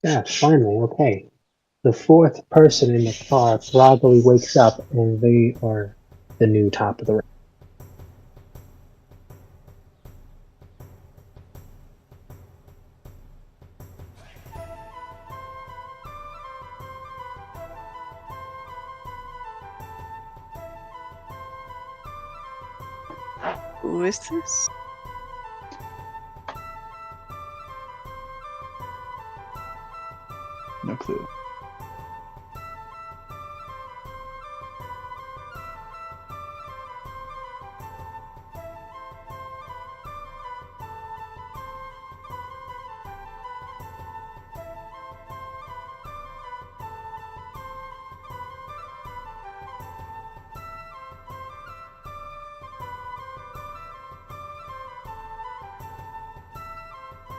Yeah, finally, okay. The fourth person in the car groggily wakes up, and they are the new top of the rank. Who is this? No clue.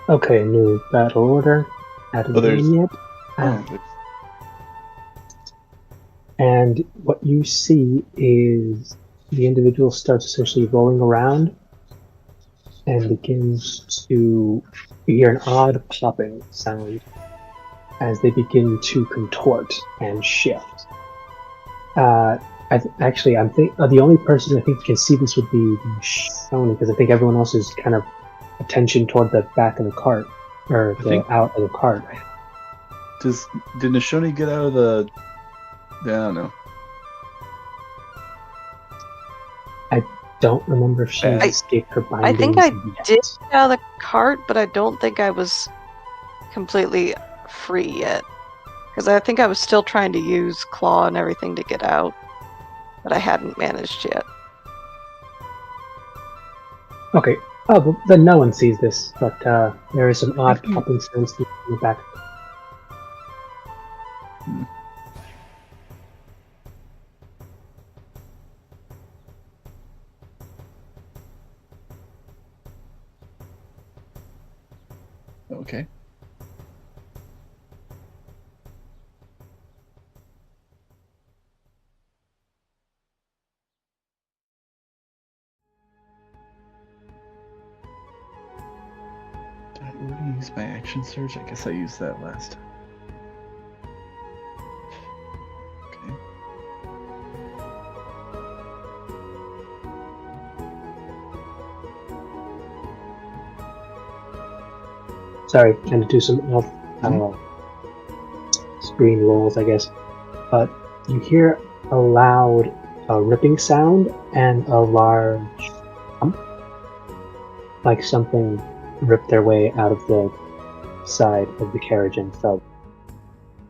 Okay, new battle order. Haven't there's- done yet. Oh, And what you see is the individual starts essentially rolling around and begins to hear an odd popping sound as they begin to contort and shift. The only person I think can see this would be Shoni, because I think everyone else is kind of attention toward the back of the cart, or out of the cart. did Nishoni get out of the? Yeah, I don't know. Don't remember if she escaped her bindings. I think I did get out of the cart, but I don't think I was completely free yet. Because I think I was still trying to use claw and everything to get out, but I hadn't managed yet. Okay. Oh, well, then no one sees this, but there is some odd popping sounds in the back. Okay. Did I already use my action surge? I guess I used that last time. Okay. Sorry, and to do some screen rolls, I guess. But you hear a loud ripping sound and a large thump, like something ripped their way out of the side of the carriage and fell.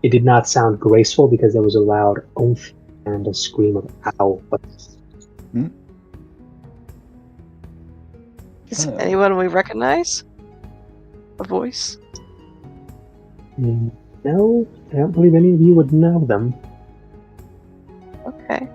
It did not sound graceful because there was a loud oomph and a scream of ow. Is anyone we recognize? A voice? No, I don't believe any of you would know them. Okay.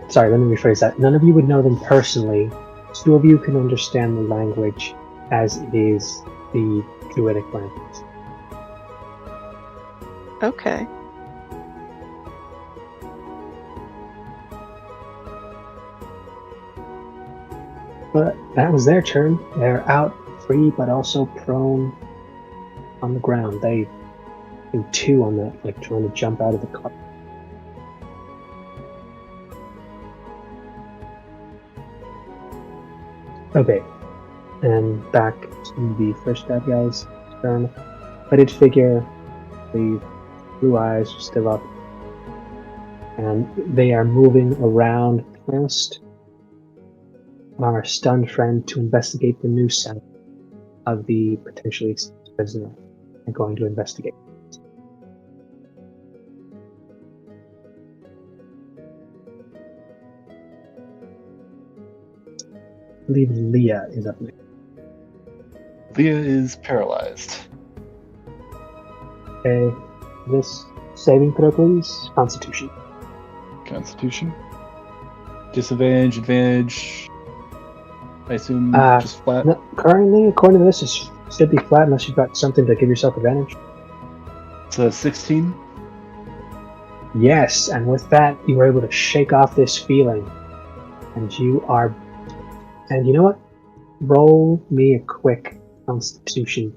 Sorry, let me rephrase that. None of you would know them personally. Two of you can understand the language as it is the Druidic language. Okay. But that was their turn. They're out free, but also prone on the ground. They do two on that, like trying to jump out of the car. Okay, and back to the first bad guy's turn. Hooded figure, the blue eyes are still up, and they are moving around past our stunned friend to investigate the new sound of the potentially escaped prisoner. They're going to investigate. I believe Leah is up next. Leah is paralyzed. Okay, this saving throw, please. Constitution. Constitution. Disadvantage, advantage. I assume just flat. No, currently, according to this, it should be flat unless you've got something to give yourself advantage. It's a 16. Yes, and with that, you were able to shake off this feeling, and you know what? roll me a quick Constitution.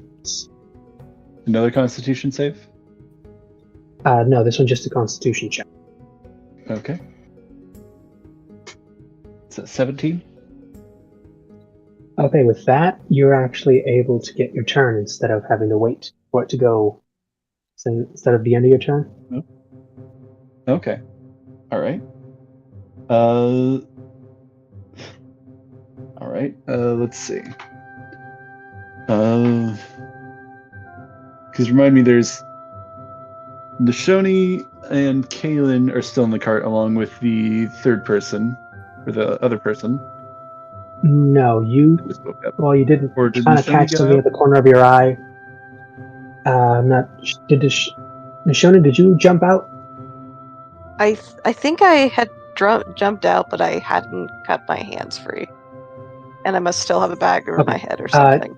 Another Constitution save? No, this one's just a Constitution check. Okay. It's a 17. Okay, with that, you're actually able to get your turn instead of having to wait for it to go. So instead of the end of your turn. Okay. All right. All right. Let's see. Because remind me, there's Nishoni and Kaylin are still in the cart along with the third person, or the other person. No, you. Who spoke up. Well, you didn't Or did kind of Nishoni catch get something out? at the corner of your eye. I'm not. Nishoni, did you jump out? I think I had jumped out, but I hadn't cut my hands free, and I must still have a bag over my head or something.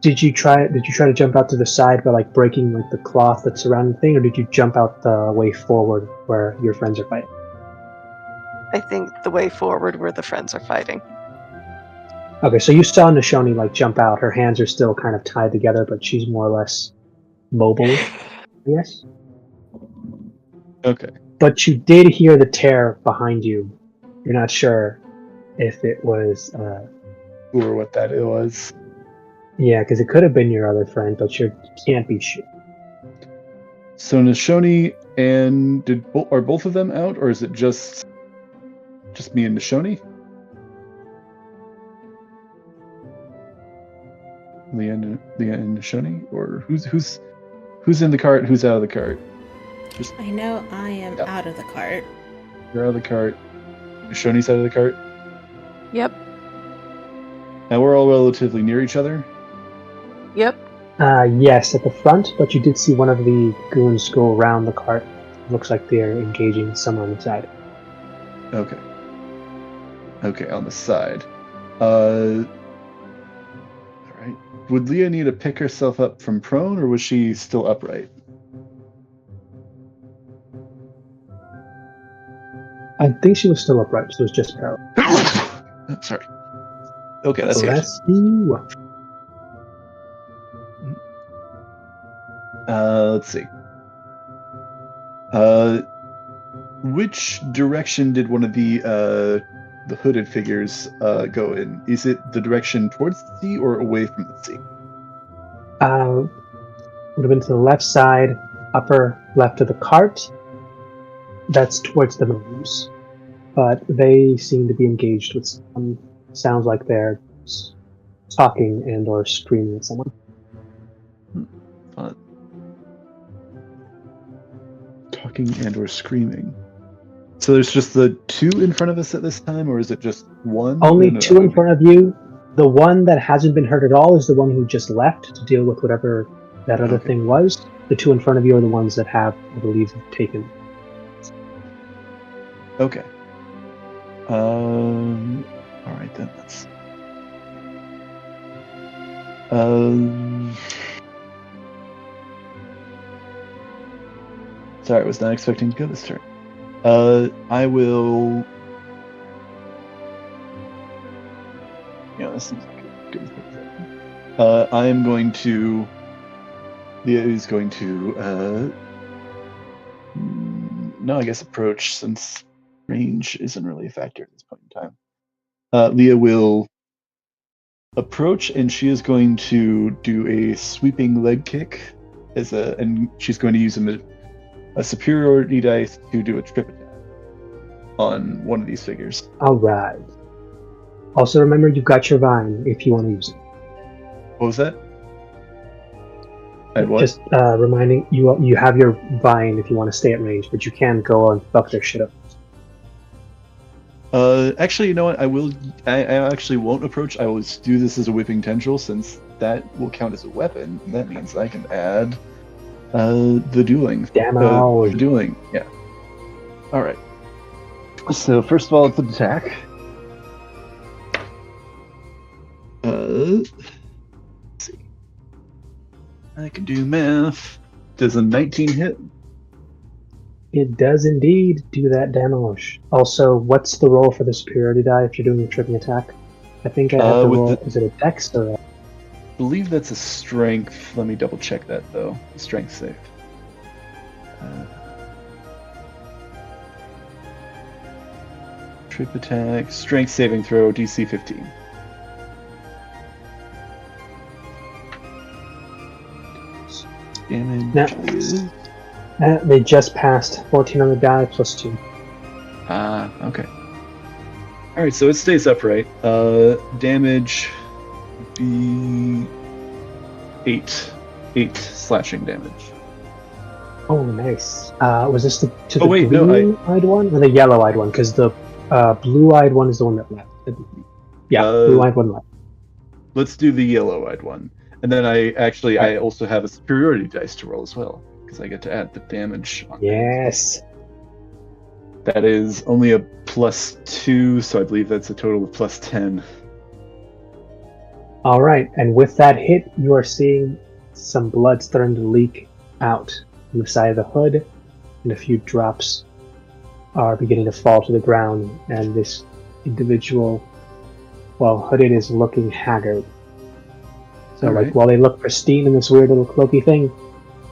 Did you try to jump out to the side by like breaking like the cloth that's surrounding the thing, or did you jump out the way forward where your friends are fighting? I think the way forward where the friends are fighting. Okay, so you saw Nishoni like jump out. Her hands are still kind of tied together, but she's more or less mobile. Yes. Okay. But you did hear the tear behind you. You're not sure if it was. Or what that it was. Yeah, because it could have been your other friend, but you can't be sure. So Nishoni and are both of them out, or is it just me and Nishoni? Leah and Nishoni, or who's in the cart? Who's out of the cart? I know I am out of the cart. You're out of the cart. Nishoni's out of the cart. Yep. Now we're all relatively near each other. Yep. Yes, at the front, but you did see one of the goons go around the cart. Looks like they're engaging someone on the side. Okay. Okay, on the side. All right. Would Leah need to pick herself up from prone, or was she still upright? I think she was still upright, so it was just paralyzed. Sorry. Okay, that's good. Bless you. Let's see. Which direction did one of the hooded figures go in? Is it the direction towards the sea or away from the sea? Would have been to the left side, upper left of the cart. That's towards the moons. But they seem to be engaged with some. Sounds like they're talking and or screaming at someone. Fun. Talking and or screaming. So there's just the two in front of us at this time, or is it just one? Only two in front of you. The one that hasn't been hurt at all is the one who just left to deal with whatever that other thing was. The two in front of you are the ones that have, I believe, taken. Okay. All right then. Let's. Sorry, I was not expecting to go this turn. I will. Yeah, this seems like a good thing. I am going to. Leah is going to. No, I guess approach, since range isn't really a factor at this point in time. Leah will approach, and she is going to do a sweeping leg kick and she's going to use a superiority dice to do a trip attack on one of these figures. All right. Also, remember you've got your vine if you want to use it. What was that? What? Just reminding you have your vine if you want to stay at range, but you can go and fuck their shit up. Actually, you know what? I actually won't approach. I will just do this as a whipping tendril, since that will count as a weapon. And that means I can add the dueling. Damage. The dueling, yeah. All right. So first of all, it's an attack. Let's see. I can do math. Does a 19 hit? It does indeed do that damage. Also, what's the roll for the superiority die if you're doing a tripping attack? I think I have to with roll. the- Is it a dex or a... I believe that's a strength. Let me double check that though. A strength save. Trip attack, strength saving throw, DC 15. Damage No. is... They just passed 14 on the die plus 2. Okay. Alright, so it stays upright. Damage would be 8. 8 slashing damage. Oh, nice. Was this to Oh, the wait, no, blue-eyed one or the yellow-eyed one? Because the blue-eyed one is the one that left. Yeah, blue-eyed one left. Let's do the yellow-eyed one. And then I also have a superiority dice to roll as well, because I get to add the damage on Yes. that is only a +2, so I believe that's a total of +10. All right, and with that hit, you are seeing some blood starting to leak out from the side of the hood, and a few drops are beginning to fall to the ground, and this individual, well, hooded, is looking haggard. So, All like, right. while they look pristine in this weird little cloaky thing,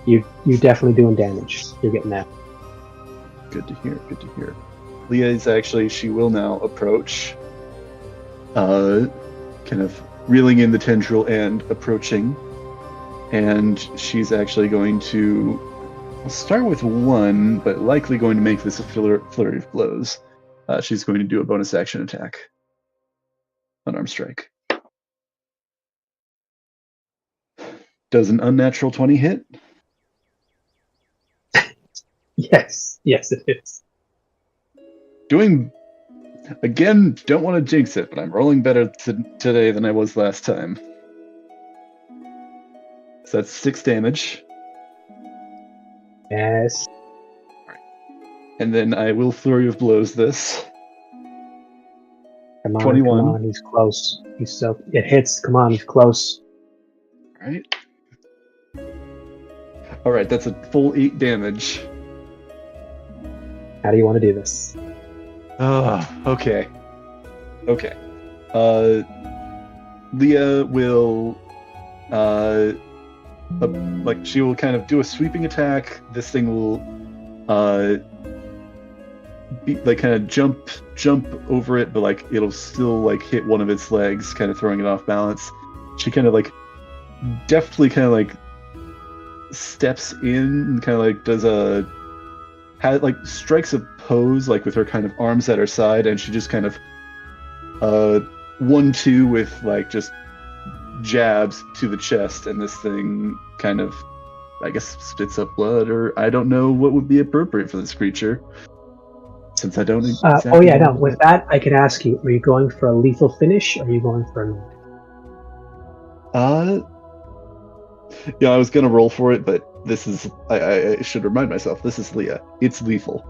you're definitely doing damage. You're getting that. Good to hear, good to hear. Leah is actually, she will now approach, kind of reeling in the tendril and approaching. And she's actually going to start with 1, but likely going to make this a flurry of blows. She's going to do a bonus action attack. Unarmed strike. Does an unnatural 20 hit? Yes, it is. Doing, again, don't want to jinx it, but I'm rolling better today than I was last time. So that's 6 damage. Yes. And then I will flurry of blows this. Come on, 21. Come on, he's close. It hits. Come on, he's close. Alright, that's a full 8 damage. How do you want to do this? Okay. Leah will she will kind of do a sweeping attack. This thing will be like kind of jump over it, but like it'll still like hit one of its legs, kind of throwing it off balance. She kind of like deftly kind of like steps in and kind of like does strikes a pose like with her kind of arms at her side, and she just kind of 1-2 with like just jabs to the chest, and this thing kind of, I guess, spits up blood, or I don't know what would be appropriate for this creature, since I don't exactly oh yeah, no. With that, I can ask you: are you going for a lethal finish, or are you going for a? Yeah, I was gonna roll for it, but this is I should remind myself, this is Leah. It's lethal.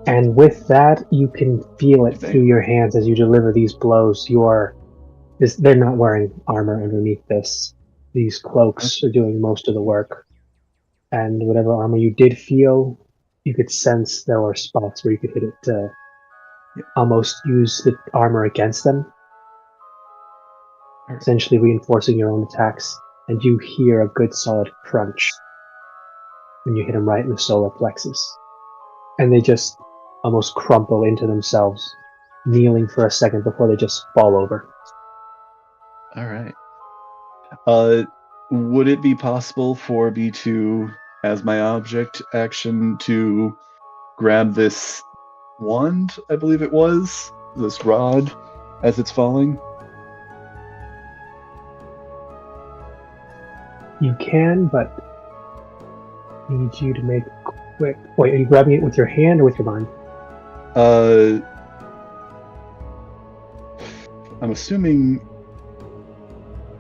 And with that, you can feel it through your hands as you deliver these blows. They're not wearing armor underneath this. These cloaks are doing most of the work. And whatever armor you did feel, you could sense there were spots where you could hit it to almost use the armor against them, essentially reinforcing your own attacks. And you hear a good solid crunch when you hit them right in the solar plexus. And they just almost crumple into themselves, kneeling for a second before they just fall over. All right. Would it be possible for me to, as my object action, to grab this wand, I believe it was, this rod, as it's falling? You can, but I need you to make quick... Wait, are you grabbing it with your hand or with your mind? I'm assuming...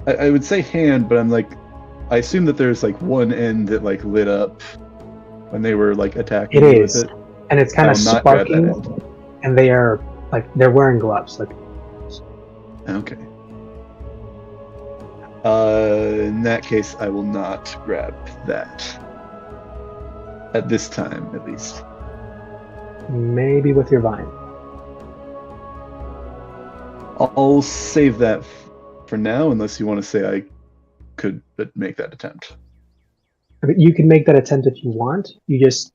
I would say hand, but I'm like... I assume that there's like one end that like lit up when they were like attacking it you is. with it. And it's kind of sparking, and they are like, they're wearing gloves. Like. Okay. In that case, I will not grab that. At this time, at least. Maybe with your vine. I'll save that for now, unless you want to say I could make that attempt. I mean, you can make that attempt if you want. You just,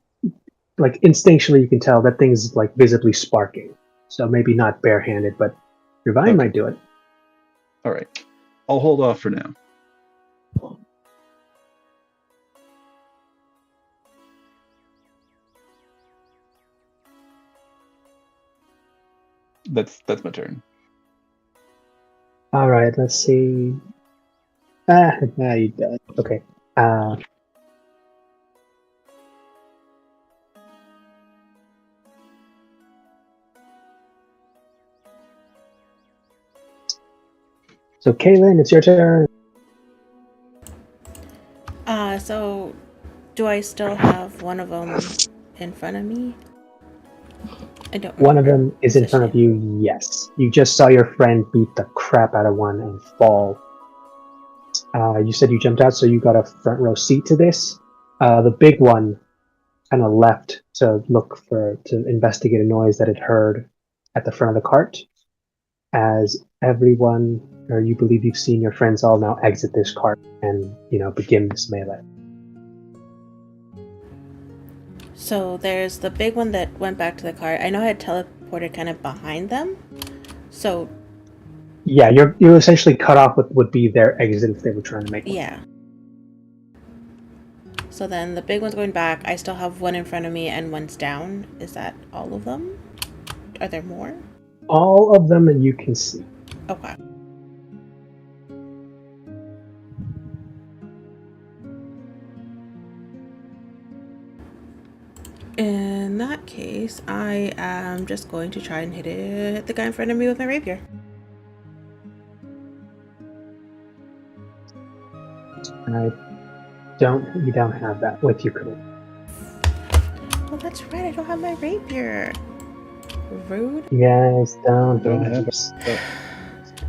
like, instinctually you can tell that thing's, like, visibly sparking. So maybe not barehanded, but your vine might do it. All right. I'll hold off for now. That's my turn. All right, let's see. You did. Okay. So, Kaylin, it's your turn. So do I still have one of them in front of me? I don't remember. One of them is in front of you, yes. You just saw your friend beat the crap out of one and fall. You said you jumped out, so you got a front row seat to this. The big one kind of left to investigate a noise that it heard at the front of the cart. As everyone, or you believe you've seen your friends all now exit this cart and, begin this melee. So there's the big one that went back to the cart. I know I had teleported kind of behind them. So yeah, you're essentially cut off what would be their exit if they were trying to make one. Yeah. So then the big one's going back. I still have one in front of me and one's down. Is that all of them? Are there more? All of them that you can see. Okay. In that case, I am just going to try and hit the guy in front of me with my rapier. You don't have that with you, correct? Oh, that's right. I don't have my rapier. Rude. You guys don't have it.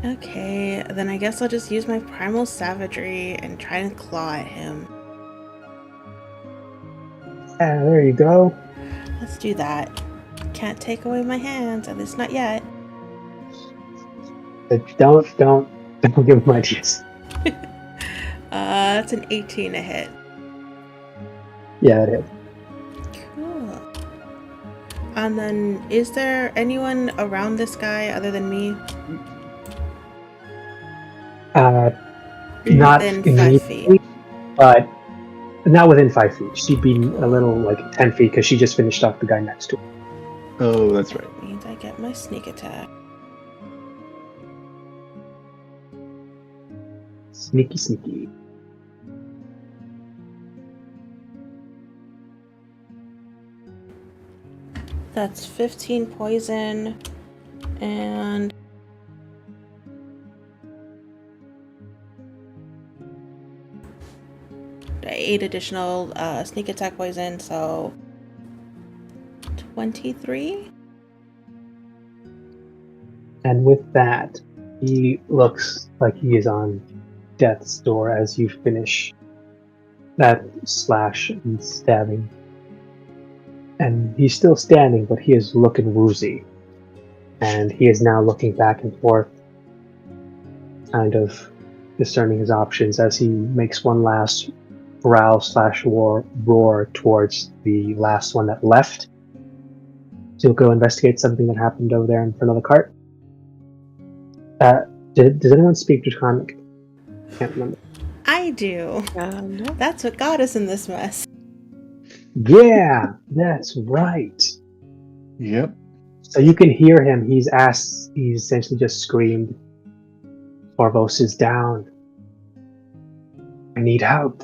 Okay, then I guess I'll just use my primal savagery and try and claw at him. There you go. Let's do that. Can't take away my hands, at least not yet. Don't give him ideas. That's an 18 to hit. Yeah, it is. Cool. And then, is there anyone around this guy other than me? Not within 5 immediately, feet. but not within 5 feet. She'd be a little, like, 10 feet because she just finished off the guy next to her. Oh, that's right. That means I get my sneak attack. Sneaky, sneaky. That's 15 poison and 8 additional sneak attack poison, so 23. And with that, he looks like he is on death's door as you finish that slash and stabbing. And he's still standing, but he is looking woozy. And he is now looking back and forth, kind of discerning his options as he makes one last growl slash roar towards the last one that left. So he'll go investigate something that happened over there in front of the cart. Does anyone speak Draconic? Can't remember. I do. No. That's what got us in this mess. Yeah, that's right. Yep. So you can hear him. He's essentially just screamed, Corvos is down. I need help.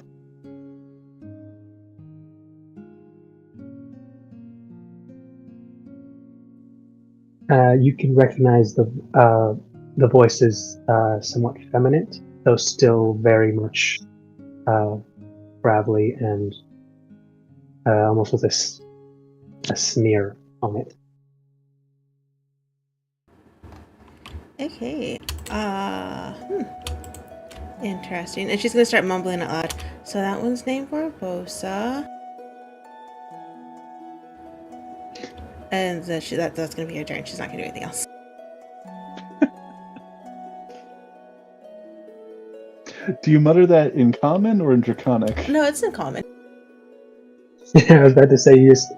You can recognize the voices somewhat feminine, though still very much gravelly and almost with a sneer on it. Okay. Interesting. And she's gonna start mumbling out loud. So that one's named Barbosa. And that's gonna be her turn. She's not gonna do anything else. Do you mutter that in common or in Draconic? No, it's in common. I was about to say you just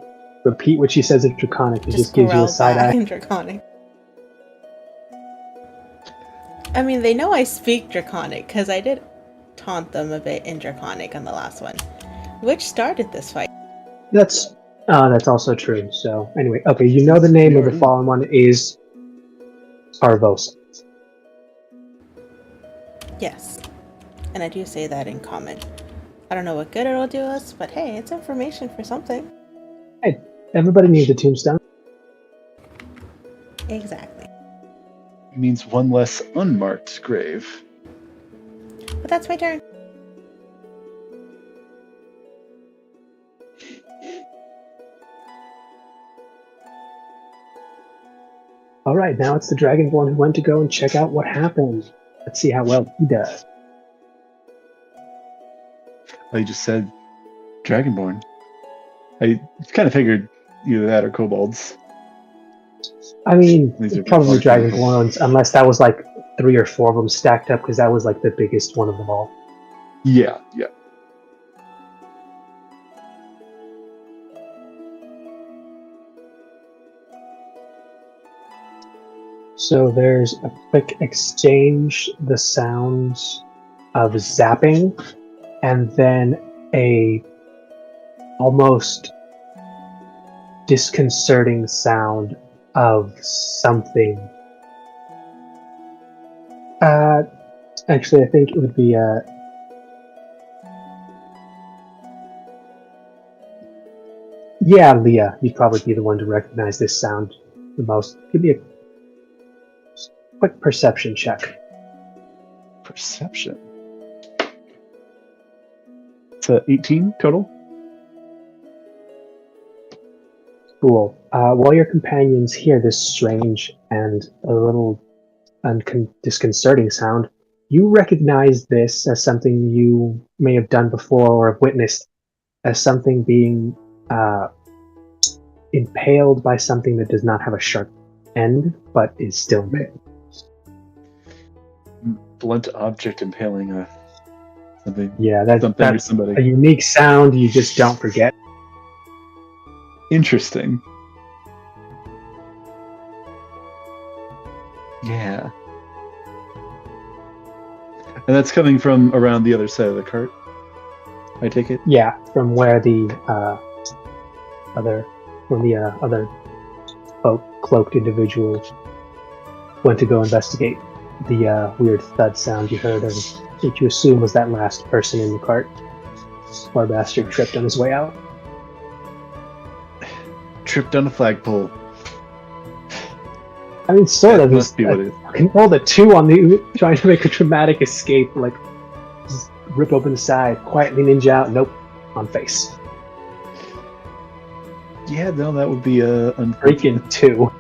repeat what she says in Draconic. It just gives you a growl side back eye. in Draconic. I mean, they know I speak Draconic because I did taunt them a bit in Draconic on the last one, which started this fight. That's also true. So anyway, okay, you know the name of the fallen one is Arvosa. Yes, and I do say that in common. I don't know what good it'll do us, but hey, it's information for something. Hey, everybody needs a tombstone. Exactly. It means one less unmarked grave. But that's my turn. All right, now it's the Dragonborn who went to go and check out what happened. Let's see how well he does. I just said Dragonborn. I kind of figured either that or kobolds. I mean, These are probably large Dragonborns, unless that was like 3 or 4 of them stacked up, because that was like the biggest one of them all. Yeah. So there's a quick exchange, the sounds of zapping, and then a almost disconcerting sound of something. Actually, I think it would be yeah, Leah, you'd probably be the one to recognize this sound the most. Give me a quick perception check. Perception. It's 18 total. Cool. While your companions hear this strange and a little disconcerting sound, you recognize this as something you may have done before or have witnessed, as something being impaled by something that does not have a sharp end, but is still impaled. Blunt object impaling something. Yeah, something or that's somebody. a unique sound you just don't forget. Interesting. Yeah. And that's coming from around the other side of the cart, I take it? Yeah, from where the other cloaked individuals went to go investigate the weird thud sound you heard, which you assume was that last person in the cart. Poor bastard tripped on his way out. Tripped on a flagpole. I mean, sort of. Must be what it is. He rolled a 2 on the trying to make a dramatic escape, like just rip open the side, quietly ninja out. Nope, on face. Yeah, no, that would be Freaking 2.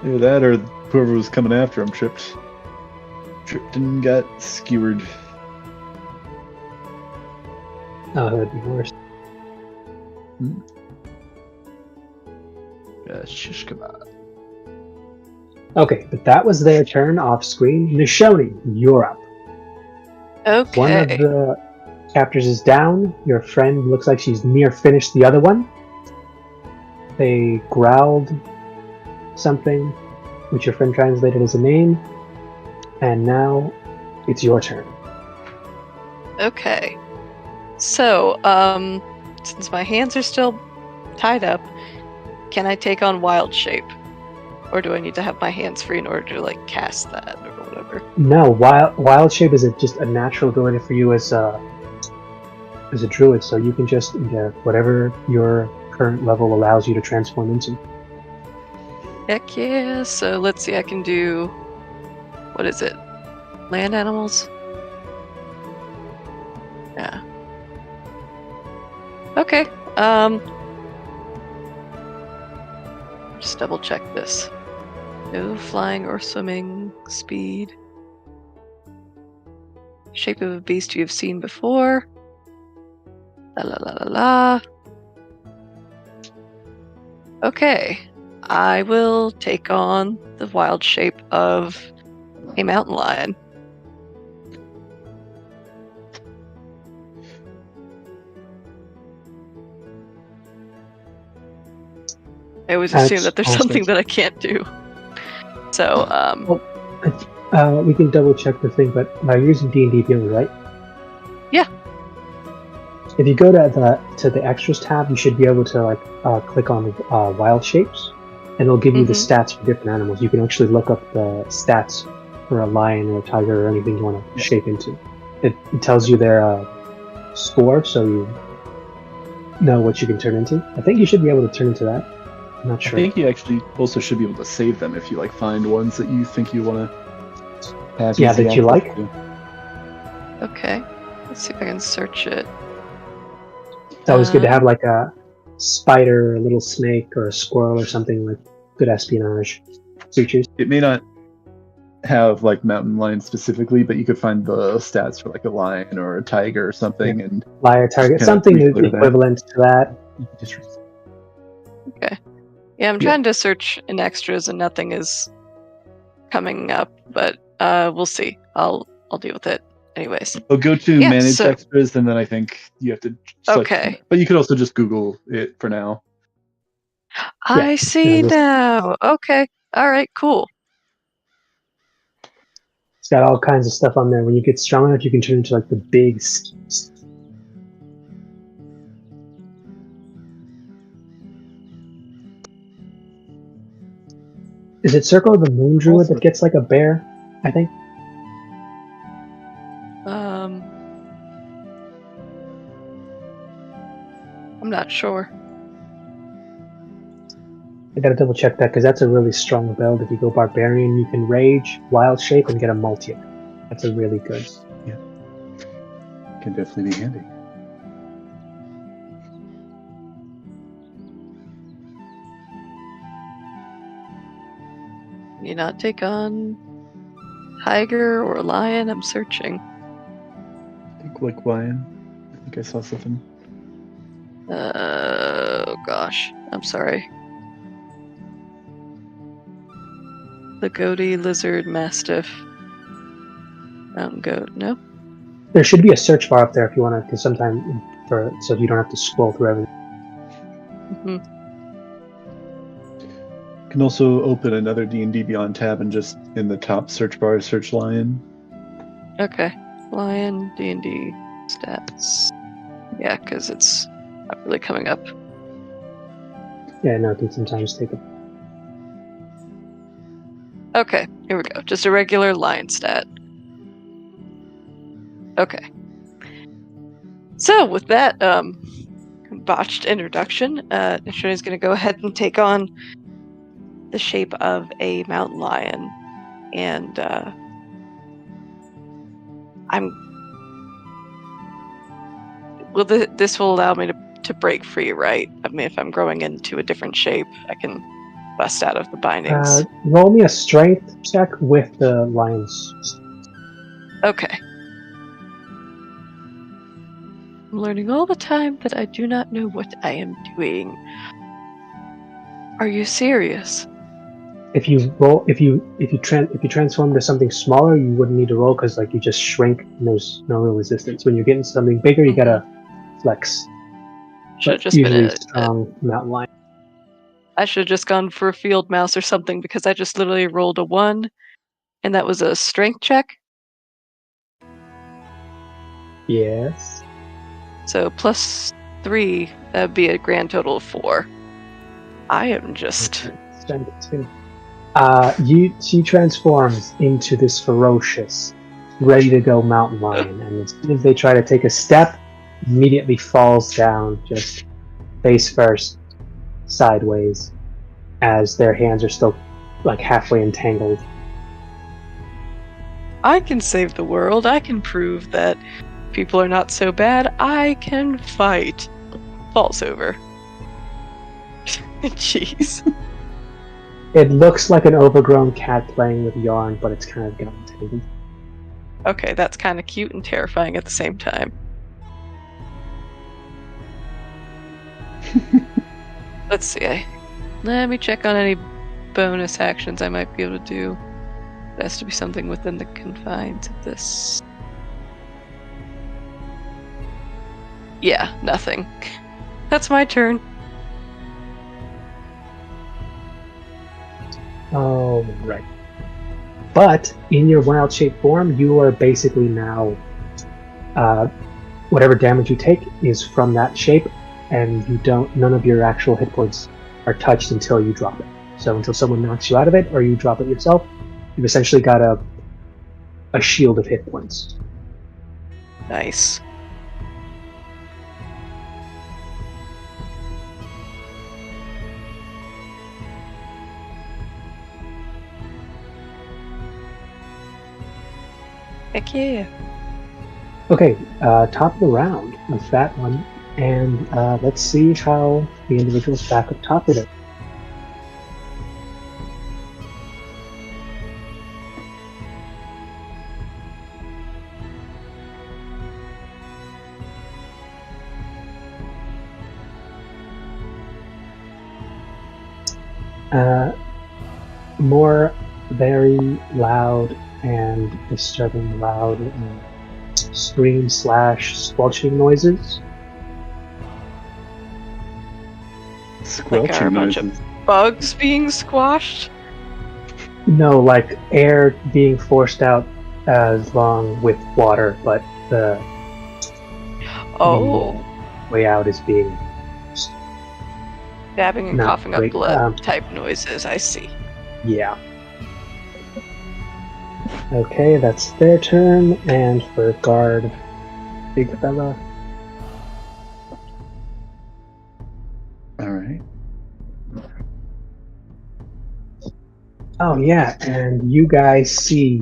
Either that or whoever was coming after him tripped and got skewered. Oh, that'd be worse. Shush, come on. Okay, but that was their turn off screen. Nishoni, you're up. Okay. One of the captors is down. Your friend looks like she's near finished the other one. They growled something, which your friend translated as a name. And now it's your turn. Okay. So, since my hands are still tied up, can I take on wild shape? Or do I need to have my hands free in order to like cast that or whatever? No, wild shape is just a natural ability for you as a druid, so you can just whatever your current level allows you to transform into. Heck yeah. So let's see, I can do, what is it? Land animals? Yeah. Okay. Just double check this. No flying or swimming speed. Shape of a beast you have seen before. La la la la la. Okay. I will take on the wild shape of a mountain lion. I always assume that there's That's something awesome. that I can't do. So, We can double check the thing, but you're using D&D Beyond, right? Yeah. If you go to the extras tab, you should be able to click on wild shapes, and it'll give you the stats for different animals. You can actually look up the stats for a lion or a tiger or anything you want to shape into. It tells you their score, so you know what you can turn into. I think you should be able to turn into that. I'm not sure. I think you actually also should be able to save them if you find ones that you think you want to have. Yeah, that you like. Okay, let's see if I can search it. It's always good to have a spider, or a little snake, or a squirrel, or something like good espionage creatures. It may not have mountain lion specifically, but you could find the stats for a lion or a tiger or something, and lion, tiger, something equivalent to that. Okay. Yeah, I'm trying to search in extras and nothing is coming up, but we'll see. I'll deal with it anyways. I'll go to manage extras, and then I think you have to select. Okay. But you could also just Google it for now. I see now. Okay. All right. Cool. It's got all kinds of stuff on there. When you get strong enough, you can turn into the big. Is it Circle of the Moon Druid that gets a bear? I think. I'm not sure. I gotta double check that because that's a really strong build. If you go Barbarian, you can Rage, Wild Shape, and get a multi. That's a really good. Yeah. Can definitely be handy. You not take on tiger or lion? I'm searching. I think lion. I think I saw something. Oh gosh, I'm sorry. The goatee, lizard, mastiff, mountain goat. No. There should be a search bar up there if you want to, because sometimes so you don't have to scroll through everything. Mm-hmm. You can also open another D&D Beyond tab and just in the top search bar search lion. Okay, lion D&D stats. Yeah, because it's not really coming up. Yeah, no, it can sometimes take a. Okay, here we go. Just a regular lion stat. Okay. So with that botched introduction, Shredder's going to go ahead and take on the shape of a mountain lion, and this will allow me to break free, right? I mean, if I'm growing into a different shape, I can bust out of the bindings. Roll me a strength check with the lion's. Okay. I'm learning all the time that I do not know what I am doing. Are you serious? If you transform to something smaller, you wouldn't need to roll because you just shrink and there's no real resistance. When you get into something bigger, you gotta flex. Should have just been a strong mountain lion. I should have just gone for a field mouse or something because I just literally rolled a 1, and that was a strength check. Yes. So +3, that'd be a grand total of 4. I am just. She transforms into this ferocious, ready to go mountain lion, and as soon as they try to take a step, immediately falls down, just face first, sideways, as their hands are still halfway entangled. I can save the world. I can prove that people are not so bad. I can fight. Falls over. Jeez. It looks like an overgrown cat playing with yarn, but it's kind of gotten tangled. Okay, that's kind of cute and terrifying at the same time. Let's see. Let me check on any bonus actions I might be able to do. It has to be something within the confines of this. Yeah, nothing. That's my turn. Oh, right. But in your wild shape form, you are basically now. Whatever damage you take is from that shape, and you don't. None of your actual hit points are touched until you drop it. So until someone knocks you out of it, or you drop it yourself, you've essentially got a shield of hit points. Nice. Heck yeah. Okay, top of the round with that one, and let's see how the individuals back up top of it. More very loud and disturbing loud scream / squelching noises. Squelching Like, are a bunch of noises. bugs being squashed? No, like air being forced out along with water, but the Oh. way out is being Dabbing and not coughing up great. blood type noises, I see. Yeah. Okay, that's their turn, and for guard, big fella. All right. Oh yeah, and you guys see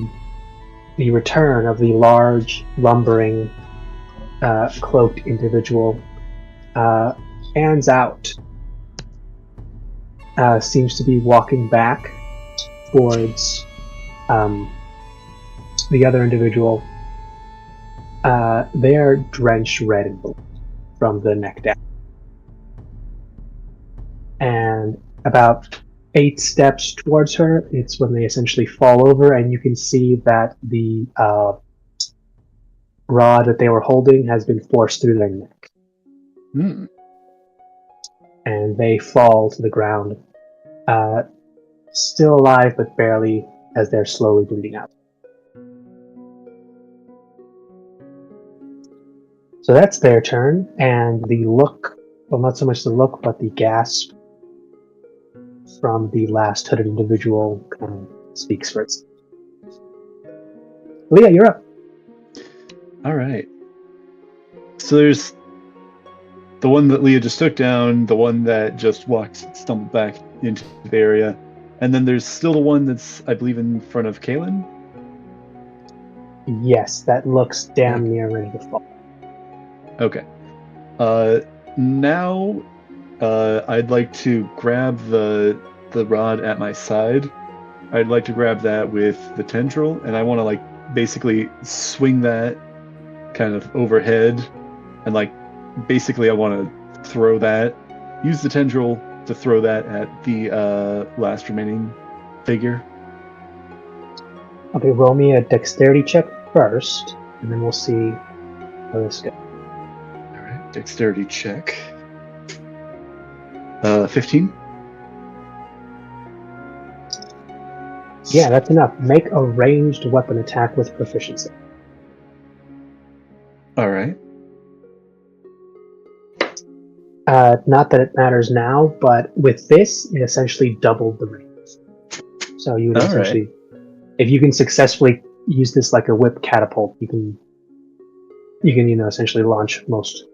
the return of the large, lumbering, cloaked individual. Hands out. Seems to be walking back towards the other individual. They are drenched red and blue from the neck down. And about 8 steps towards her, it's when they essentially fall over, and you can see that the rod that they were holding has been forced through their neck. Hmm. And they fall to the ground, still alive but barely, as they're slowly bleeding out. So that's their turn, and the look, well, not so much the look, but the gasp from the last hooded individual kind of speaks for itself. Leah, you're up. All right. So there's the one that Leah just took down, the one that just stumbled back into the area, and then there's still the one that's, I believe, in front of Kaylin. Yes, that looks damn near ready to fall. Okay. Now, I'd like to grab the rod at my side. I'd like to grab that with the tendril, and I want to basically swing that kind of overhead, and basically I want to throw that. Use the tendril to throw that at the last remaining figure. Okay, roll me a dexterity check first, and then we'll see how this goes. All right, dexterity check. 15. Yeah, that's enough. Make a ranged weapon attack with proficiency. All right. Not that it matters now, but with this, it essentially doubled the range. So you would All essentially, if you can successfully use this like a whip catapult, you can essentially launch most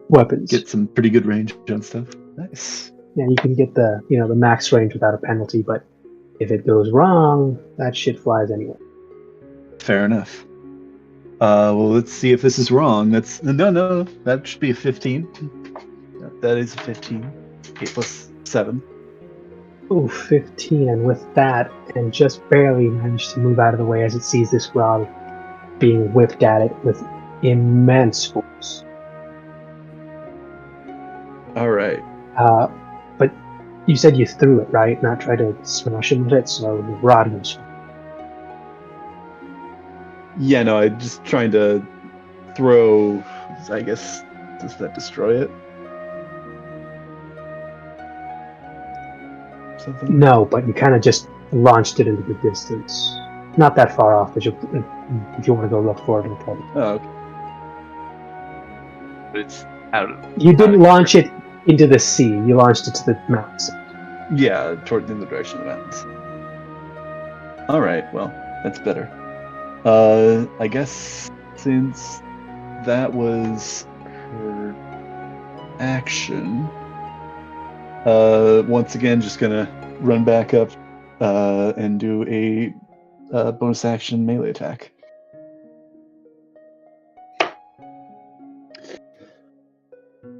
weapons. Get some pretty good range on stuff. Nice. Yeah, you can get the the max range without a penalty, but if it goes wrong, that shit flies anyway. Fair enough. Well, let's see if this is wrong. No. That should be a 15. That is a 15. 8 plus 7. Ooh, 15, and with that, and just barely managed to move out of the way as it sees this rod being whipped at it with immense force. All right. But you said you threw it, right? Not try to smash it with it, so the rod goes. Yeah, no, I'm just trying to throw. I guess does that destroy it? Something. No, but you kind of just launched it into the distance. Not that far off, but if you want to go look for it, it'll probably. Oh, okay. But it's out of. You didn't launch it into the sea. You launched it to the mountains. Yeah, in the direction of the mountains. All right, well, that's better. I guess since that was her action, once again, just gonna run back up and do a bonus action melee attack.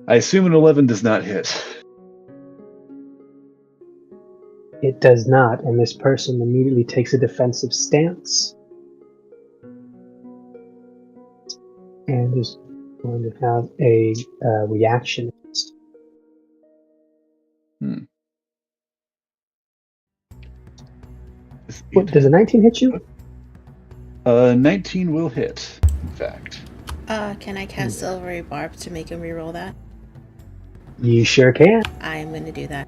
I assume an 11 does not hit. It does not, and this person immediately takes a defensive stance and is going to have a reaction. What, does a 19 hit you? 19 will hit, in fact. Can I cast Silvery Barb to make him reroll that? You sure can. I'm gonna do that.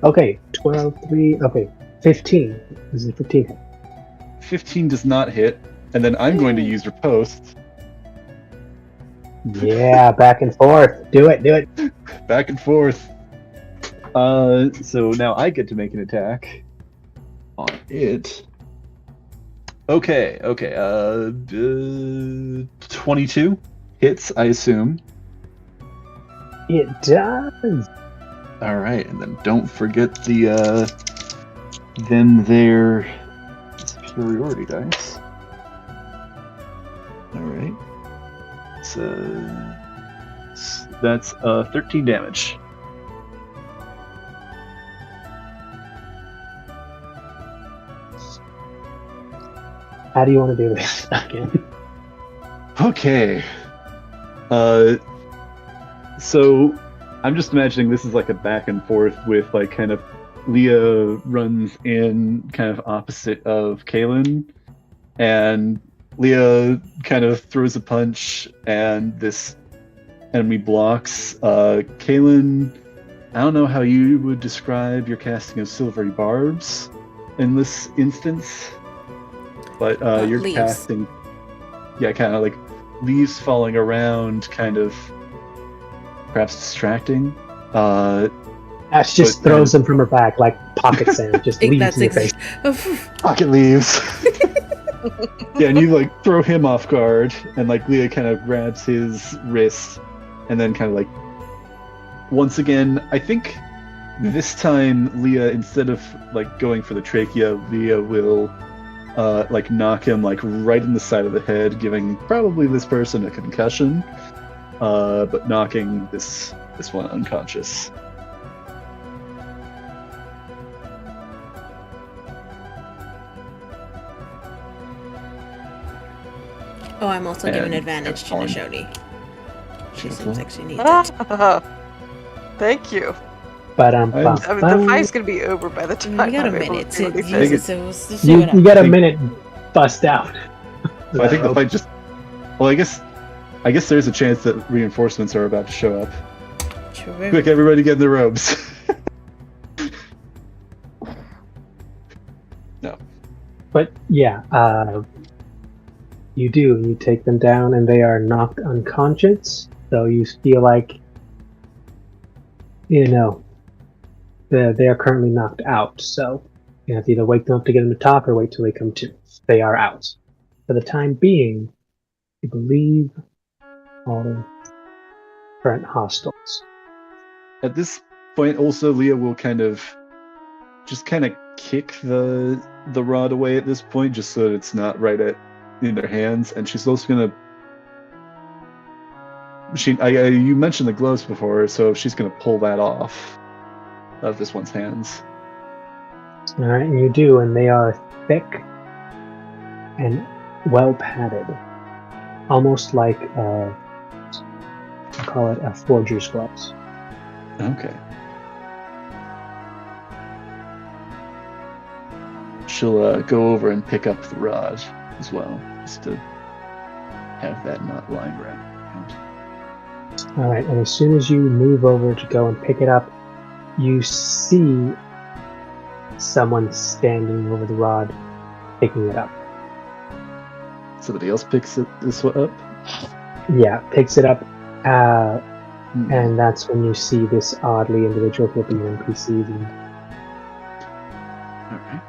Okay, 12, 3, okay, 15. This is 15 hit. 15 does not hit, and then I'm going to use riposte. Yeah, back and forth. Do it. Back and forth. So now I get to make an attack on it. Okay. 22 hits, I assume. It does. All right, and then don't forget the their superiority dice. All right. So that's 13 damage. How do you want to do this again? Okay. So I'm just imagining this is like a back and forth with like kind of Leah runs in kind of opposite of Kaylin, and Leah kind of throws a punch and this enemy blocks. Kaylin, I don't know how you would describe your casting of silvery barbs in this instance, but you're leaves. casting, kind of like leaves falling around, kind of perhaps distracting. Ash just throws them from her back like pocket sand, just leaves in your face. Pocket leaves. Yeah, and you like throw him off guard, and like Leah kind of grabs his wrist, and then kind of like once again, I think this time Leah, instead of like going for the trachea, Leah will like knock him like right in the side of the head, giving probably this person a concussion, but knocking this one unconscious. Oh, I'm also And giving advantage to falling. Nishodi. She seems like she needs it. Ah, thank you. But I mean, the fight's gonna be over by the time We got a I'm able minute to do to anything. use it, so we'll just you, show it you up. got a minute bust out. So I think the fight just. Well, I guess there's a chance that reinforcements are about to show up. True. Quick, everybody get in their robes. No. But yeah, you do. You take them down, and they are knocked unconscious. So you feel like, they are currently knocked out. So you have to either wake them up to get them to talk, or wait till they come to. They are out. For the time being, I believe all current hostiles. At this point, also Leah will kind of kick the rod away at this point, just so that it's not right in their hands, and she's also gonna. You mentioned the gloves before, so she's gonna pull that off of this one's hands. All right, and you do, and they are thick and well padded, almost like call it a forger's gloves. Okay. she'll go over and pick up the rod as well, just to have that not lying around. All right, and as soon as you move over to go and pick it up, you see someone standing over the rod, picking it up. Somebody else picks this one up? Yeah, picks it up, and that's when you see this oddly individual flipping NPCs. And Alright.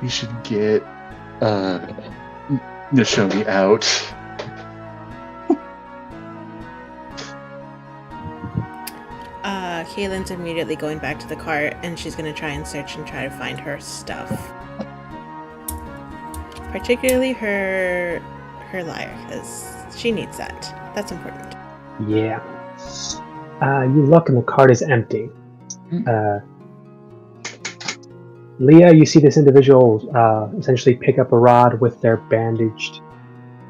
We should get Nishoni out. Kaylin's immediately going back to the cart, and she's gonna try and search and try to find her stuff. Particularly her lyre, because she needs that. That's important. yeah. You look and the cart is empty. Leah, you see this individual essentially pick up a rod with their bandaged,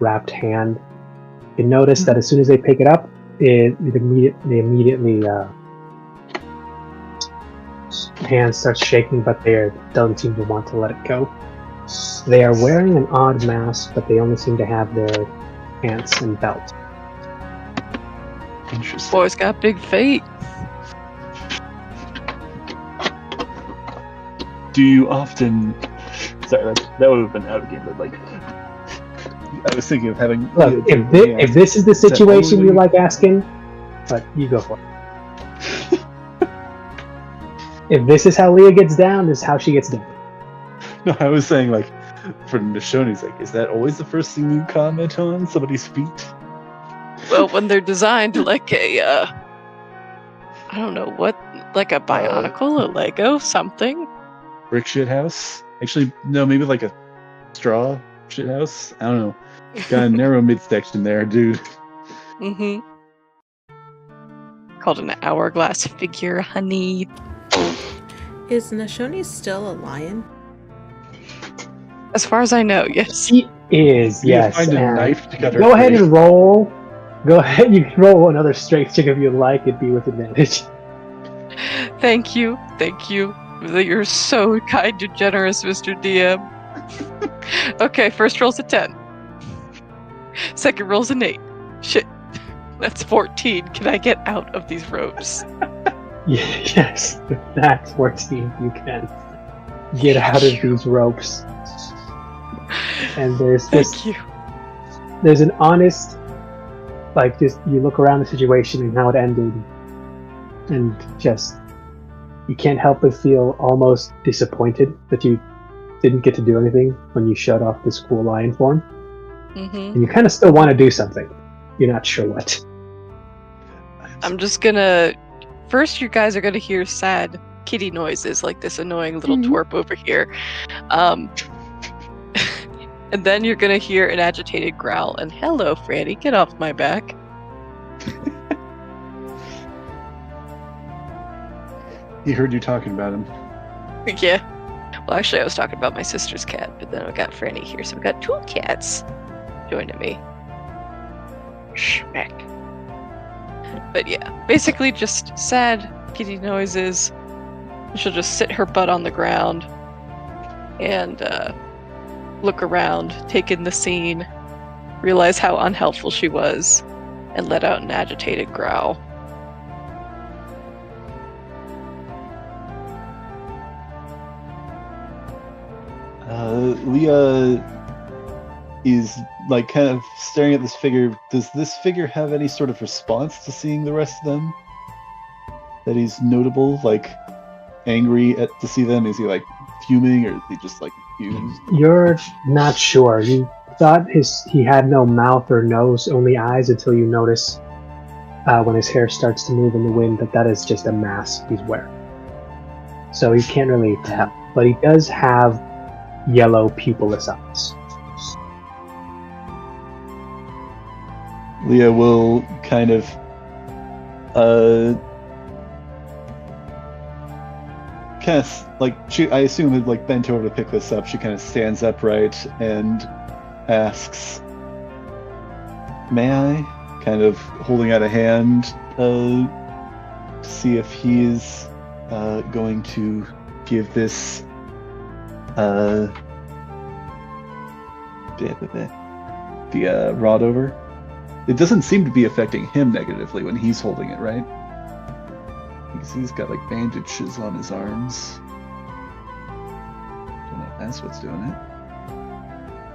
wrapped hand. You notice that as soon as they pick it up, they immediately hand starts shaking, but they don't seem to want to let it go. They are wearing an odd mask, but they only seem to have their pants and belt. Interesting. Boy's got big feet. Do you often... Sorry, that would have been out of game, but like... I was thinking of having... Look, if this is the situation you like asking, but you go for it. If this is how Leah gets down, this is how she gets down. No, I was saying, like, for Nishoni's, like, is that always the first thing you comment on? Somebody's feet? Well, when they're designed like a, I don't know what, like a Bionicle, a Lego, something. Brick shit house? Actually, no, maybe like a straw shit house? I don't know. Got a narrow midsection there, dude. Mm-hmm. Called an hourglass figure, honey. Is Nashoni still a lion? As far as I know, yes. She is, You yes. find a and knife to cut her go ahead throat. and roll. Go ahead, you can roll another strength check if you'd like. It'd be with advantage. Thank you. You're so kind and generous, Mr. DM. Okay, first roll's a 10. Second roll's an 8. Shit. That's 14. Can I get out of these ropes? Yes, that's 14. You can get out of these ropes. And there's this. Thank you. There's an honest, like, just you look around the situation and how it ended, and just you can't help but feel almost disappointed that you didn't get to do anything when you showed off this cool lion form. Mm-hmm. And you kind of still want to do something. You're not sure what. I'm just gonna... First, you guys are gonna hear sad kitty noises, like this annoying little twerp over here. And then you're gonna hear an agitated growl, and hello, Franny, get off my back. He heard you talking about him. Yeah. Well, actually, I was talking about my sister's cat, but then I got Franny here, so we got 2 cats joining me. Schmeck. But yeah, basically just sad kitty noises. She'll just sit her butt on the ground and look around, take in the scene, realize how unhelpful she was, and let out an agitated growl. Leah is like kind of staring at this figure. Does this figure have any sort of response to seeing the rest of them? That he's notable, like angry to see them? Is he like fuming, or is he just like confused? You're not sure. You thought he had no mouth or nose, only eyes, until you notice when his hair starts to move in the wind that is just a mask he's wearing. So you can't really tell. But he does have yellow pupilless eyes. Leah will kind of like I assume had like bent over to pick this up. She kind of stands upright and asks, "May I?" Kind of holding out a hand to see if he's going to give this the rod over. It doesn't seem to be affecting him negatively when he's holding it, right? Because he's got like bandages on his arms. Don't know if that's what's doing it.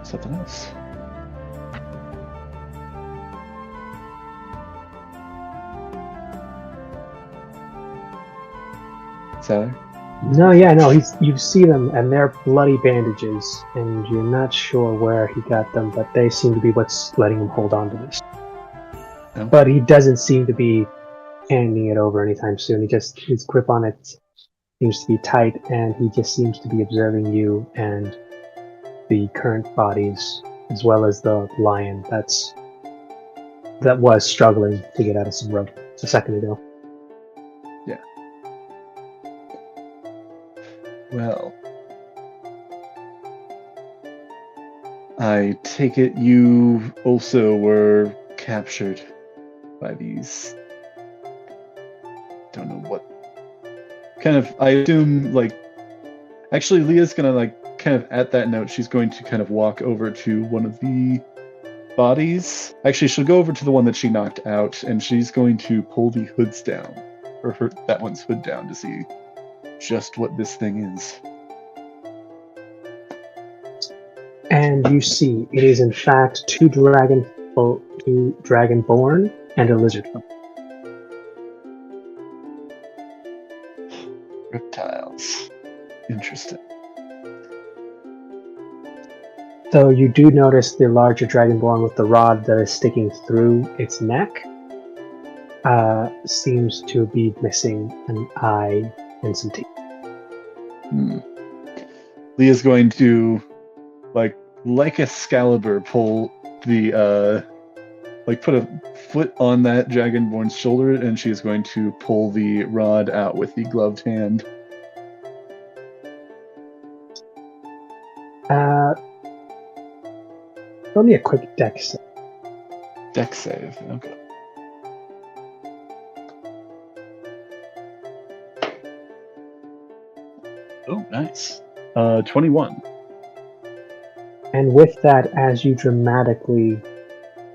Something else. Sally? No, yeah, no. You see them, and they're bloody bandages, and you're not sure where he got them, but they seem to be what's letting him hold on to this. Oh. But he doesn't seem to be handing it over anytime soon. His grip on it seems to be tight, and he just seems to be observing you and the current bodies, as well as the lion that was struggling to get out of some rope a second ago. Well, I take it you also were captured by these. Don't know what kind of. I assume like. Actually, Leah's gonna like kind of at that note. She's going to kind of walk over to one of the bodies. Actually, she'll go over to the one that she knocked out, and she's going to pull the hoods down, or that one's hood down to see just what this thing is. And you see, it is in fact two dragonborn and a lizardfolk. Reptiles. Interesting. So you do notice the larger dragonborn with the rod that is sticking through its neck seems to be missing an eye and some teeth. Leah's going to, like Excalibur, pull the, put a foot on that dragonborn's shoulder, and she's going to pull the rod out with the gloved hand. Roll me a quick dex save. Dex save, okay. Oh, nice. 21. And with that, as you dramatically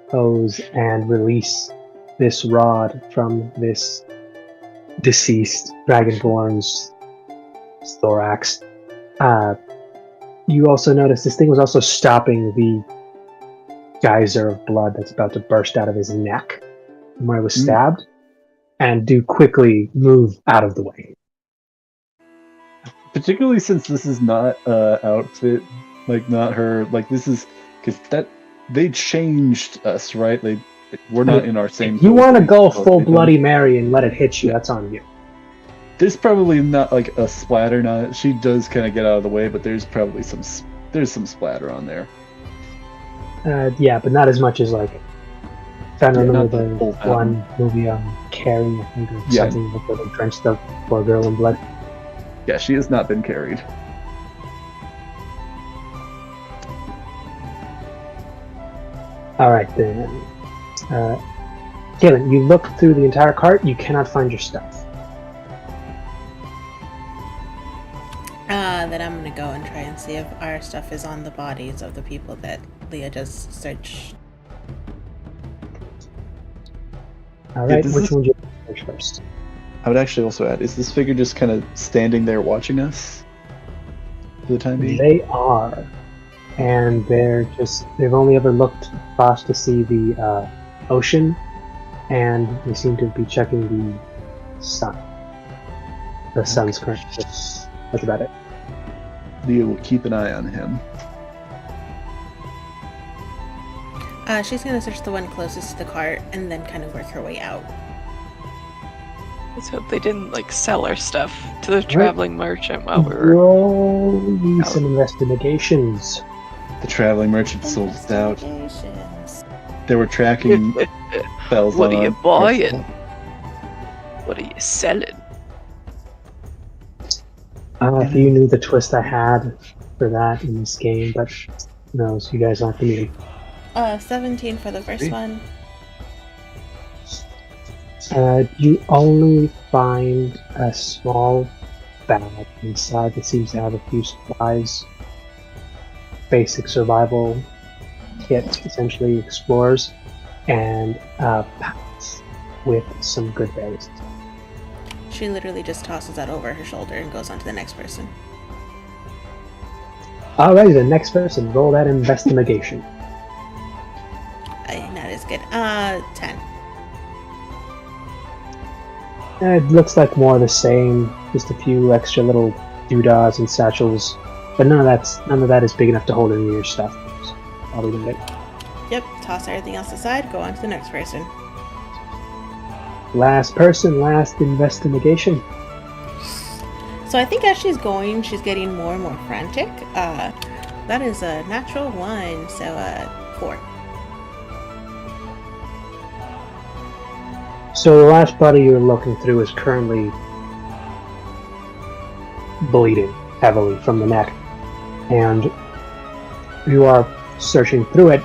pose and release this rod from this deceased dragonborn's thorax, you also notice this thing was also stopping the geyser of blood that's about to burst out of his neck from where it was stabbed, and do quickly move out of the way. Particularly since this is not outfit, like not her, like this is because that they changed us, right? We're not in our same. If you want to go full Bloody Mary and let it hit you, that's on you. There's probably not like a splatter. Not she does kind of get out of the way, but there's probably some splatter on there. Yeah, but not as much as like. I don't remember the full one movie Carrie, I think, or something where they drenched the poor girl in blood. Yeah, she has not been carried. Alright then. Kaylin, you look through the entire cart, you cannot find your stuff. Then I'm gonna go and try and see if our stuff is on the bodies of the people that Leah just searched. Alright, which one do you search first? I would actually also add, is this figure just kind of standing there watching us for the time being? They are. And they've only ever looked across to see the ocean, and they seem to be checking the sun. The sun's current. That's about it. Leah will keep an eye on him. She's gonna search the one closest to the cart and then kind of work her way out. Let's hope they didn't sell our stuff to the traveling merchant while we were. Roll me some investigations. The traveling merchant sold us out. They were tracking spells. What are you buying? What are you selling? If you knew the twist I had for that in this game, but who knows, you guys aren't the meeting. 17 for the first one. You only find a small bag inside that seems to have a few supplies. Basic survival kit, essentially explorers, and packs with some good berries. She literally just tosses that over her shoulder and goes on to the next person. Alrighty, the next person, roll that investigation. That is good. 10. It looks like more of the same, just a few extra little doodads and satchels, but none of that is big enough to hold any of your stuff. So probably not it. Yep, toss everything else aside, go on to the next person. Last person, last investigation. So I think as she's going, she's getting more and more frantic. That is a natural 1, so 4. So the last body you're looking through is currently bleeding heavily from the neck, and you are searching through it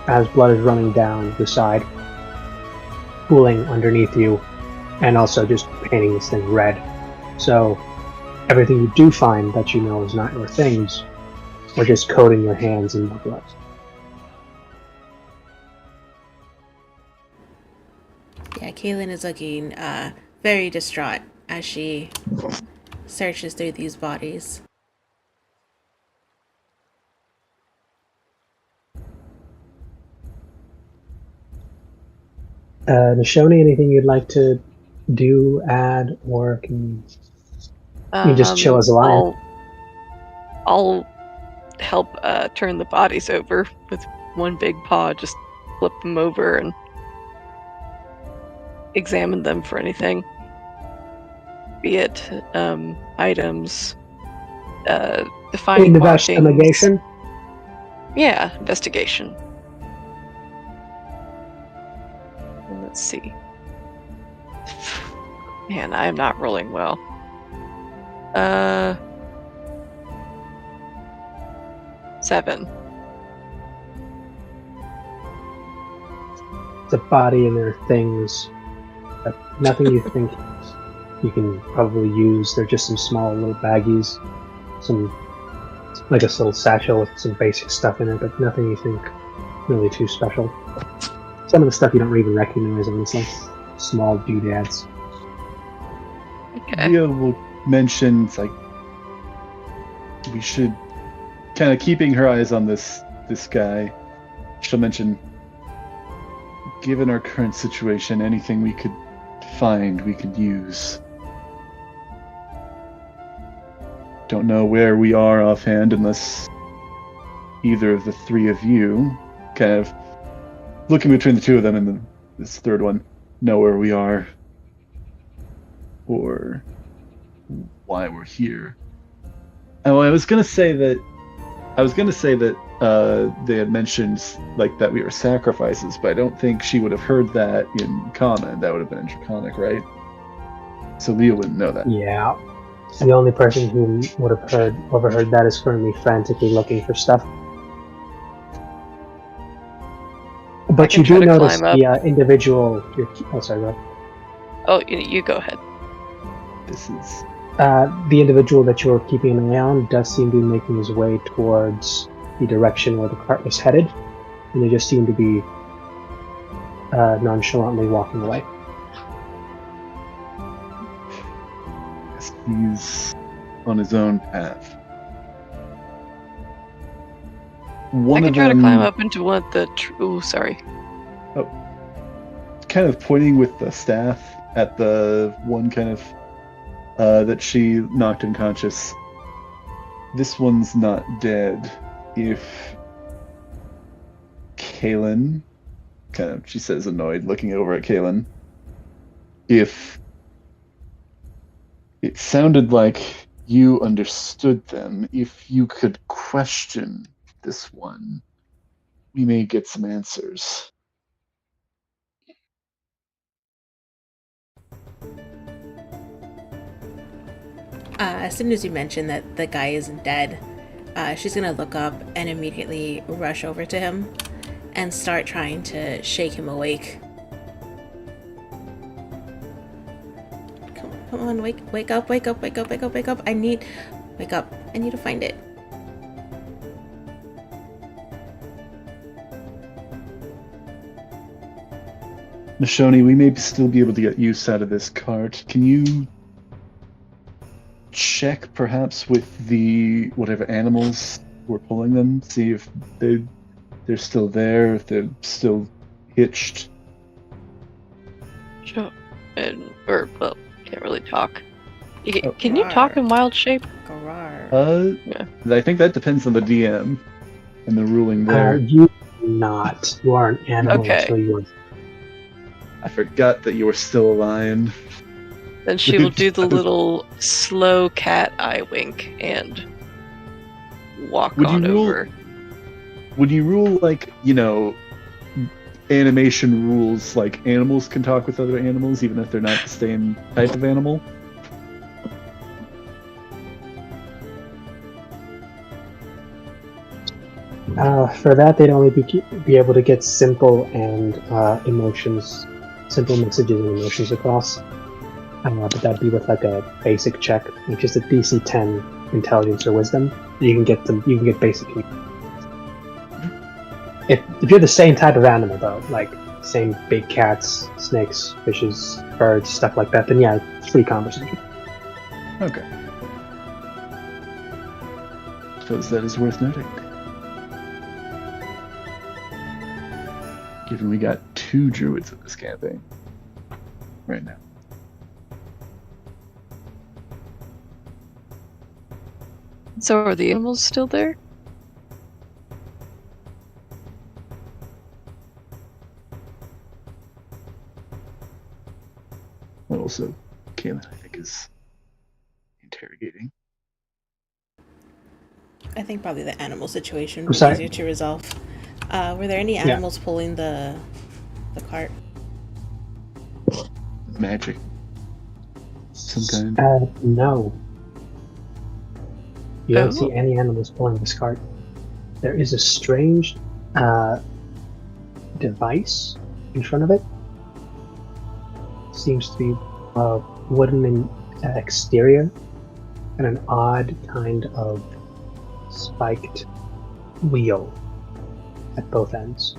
as blood is running down the side, pooling underneath you, and also just painting this thing red. So everything you do find that you know is not your things, are just coating your hands in the blood. Yeah, Kaylin is looking very distraught as she searches through these bodies. Nishoni, anything you'd like to do, add, or can you just chill as a lion? I'll help turn the bodies over with one big paw, just flip them over and examine them for anything. Be it items, defining markings. Investigation? Yeah, investigation. And let's see. Man, I am not rolling well. 7. The body and their things. Nothing you think you can probably use. They're just some small little baggies. Like a little satchel with some basic stuff in it, but nothing you think really too special. Some of the stuff you don't even recognize, honestly. Small doodads. Okay. Leah will mention, it's like, we should kind of keeping her eyes on this guy. She'll mention, given our current situation, anything we could find, we could use. Don't know where we are offhand unless either of the three of you, kind of looking between the two of them and this third one, know where we are or why we're here. Oh, I was gonna say that they had mentioned like that we were sacrifices, but I don't think she would have heard that in common. That would have been intraconic, right? So Leah wouldn't know that. Yeah. The only person who would have overheard that is currently frantically looking for stuff. But you do notice the individual. Oh, sorry, go ahead. Oh, you go ahead. This is the individual that you're keeping an eye on does seem to be making his way towards the direction where the cart was headed, and they just seem to be nonchalantly walking away. He's on his own path. I can try to climb up into one of the... sorry. Oh, kind of pointing with the staff at the one kind of that she knocked unconscious. This one's not dead. If Kaylin, kind of, she says annoyed, looking over at Kaylin, if it sounded like you understood them, if you could question this one, we may get some answers. As soon as you mention that the guy isn't dead, she's gonna look up and immediately rush over to him and start trying to shake him awake. on, wake up. I need to find it. Nashoni, we may still be able to get use out of this cart. Can you check perhaps with the whatever animals were pulling them? See if they're still there, if they're still hitched. Sure. Well, can't really talk. Oh. Can you talk in wild shape? Yeah. I think that depends on the DM and the ruling there. You are not. You are an animal Okay. until you are. I forgot that you were still a lion. Then she will do the little slow cat eye wink and walk on over. Would you rule, like, animation rules, like animals can talk with other animals even if they're not the same type of animal? For that, they'd only be able to get simple and simple messages and emotions across. But that'd be with like a basic check, like just a DC 10 intelligence or wisdom. You can get basic. If you're the same type of animal though, like same big cats, snakes, fishes, birds, stuff like that, then yeah, it's free conversation. Okay. Suppose that is worth noting. Given we got 2 druids in this campaign right now. So are the animals still there? Also, Kaylin, I think, is interrogating. I think probably the animal situation was sorry. easier to resolve. Were there any animals pulling the cart? Magic. Some kind. No. You don't see any animals pulling this cart. There is a strange device in front of it. Seems to be wooden exterior and an odd kind of spiked wheel at both ends.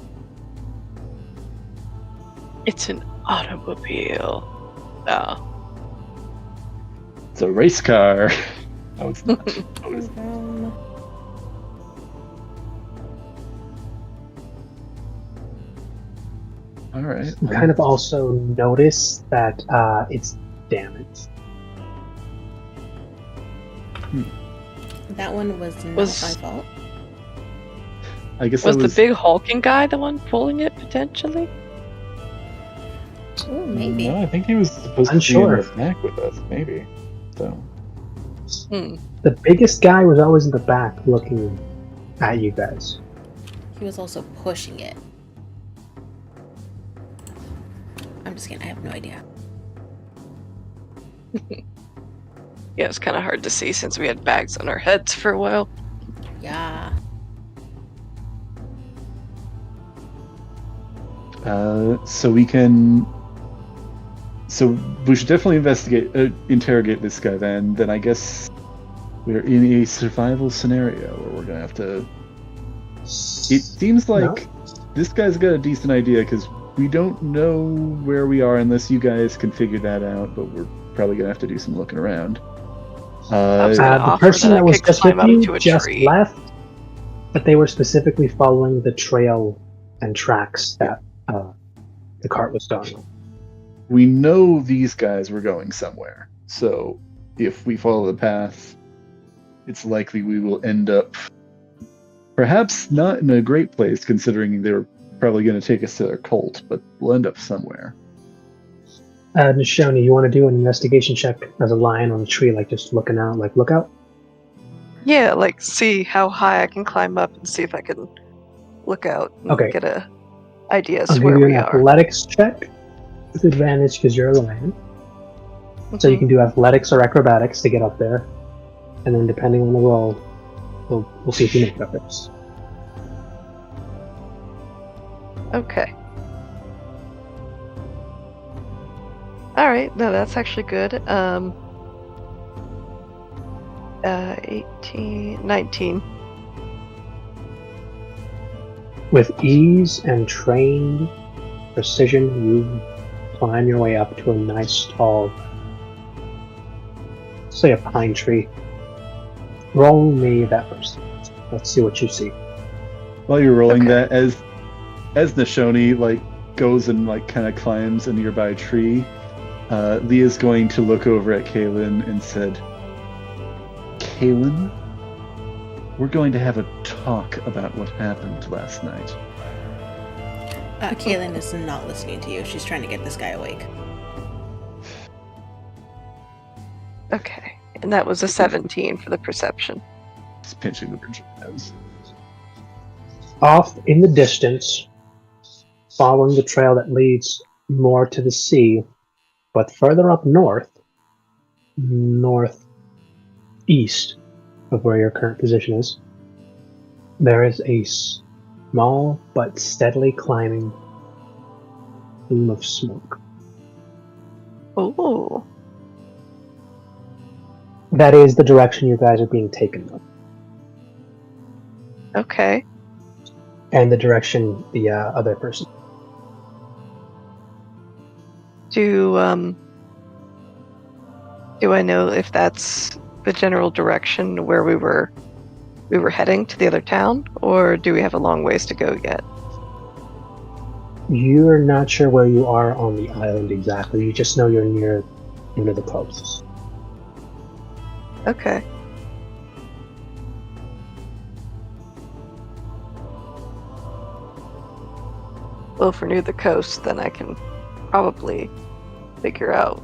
It's an automobile. Oh. It's a race car. No, it's not. All right. You kind of also notice that it's damaged. That one was not my fault. I guess Was that the big hulking guy the one pulling it potentially? Ooh, maybe. No, I think he was supposed Unsure. to be in the back with us, maybe. So. The biggest guy was always in the back looking at you guys. He was also pushing it. I'm just kidding, I have no idea. Yeah, it's kind of hard to see since we had bags on our heads for a while. Yeah. So we should definitely interrogate this guy then. Then I guess we're in a survival scenario where we're gonna have to. It seems like this guy's got a decent idea because we don't know where we are unless you guys can figure that out. But we're probably gonna have to do some looking around. The person that was just with you just left, but they were specifically following the trail and tracks that the cart was going on. We know these guys were going somewhere, so if we follow the path, it's likely we will end up perhaps not in a great place, considering they were probably going to take us to their cult, but we'll end up somewhere. Nishoni, you want to do an investigation check as a lion on a tree, like just looking out, like look out? Yeah, like see how high I can climb up and see if I can look out and get a idea as I'll to give where you we an are. athletics check with advantage because you're a lion. So you can do athletics or acrobatics to get up there, and then depending on the roll, we'll see if you make it up there. Okay. All right, no, that's actually good. 18, 19. With ease and trained precision, you climb your way up to a nice tall, say a pine tree. Roll me that first. Let's see what you see. While you're rolling Okay. that, as Nashoni goes and kind of climbs a nearby tree, Leah's going to look over at Kaylin and said, "Kaylin, we're going to have a talk about what happened last night." Kaylin is not listening to you. She's trying to get this guy awake. Okay, and that was a 17 for the perception. Just pinching the bridge of nose. Off in the distance, following the trail that leads more to the sea, but further up northeast of where your current position is, there is a small but steadily climbing plume of smoke. Oh. That is the direction you guys are being taken of, Okay. and the direction the other person. Do I know if that's the general direction where we were heading to the other town, or do we have a long ways to go yet? You're not sure where you are on the island exactly. You just know you're near the coasts. Okay. Well, if we're near the coast, then I can probably figure out.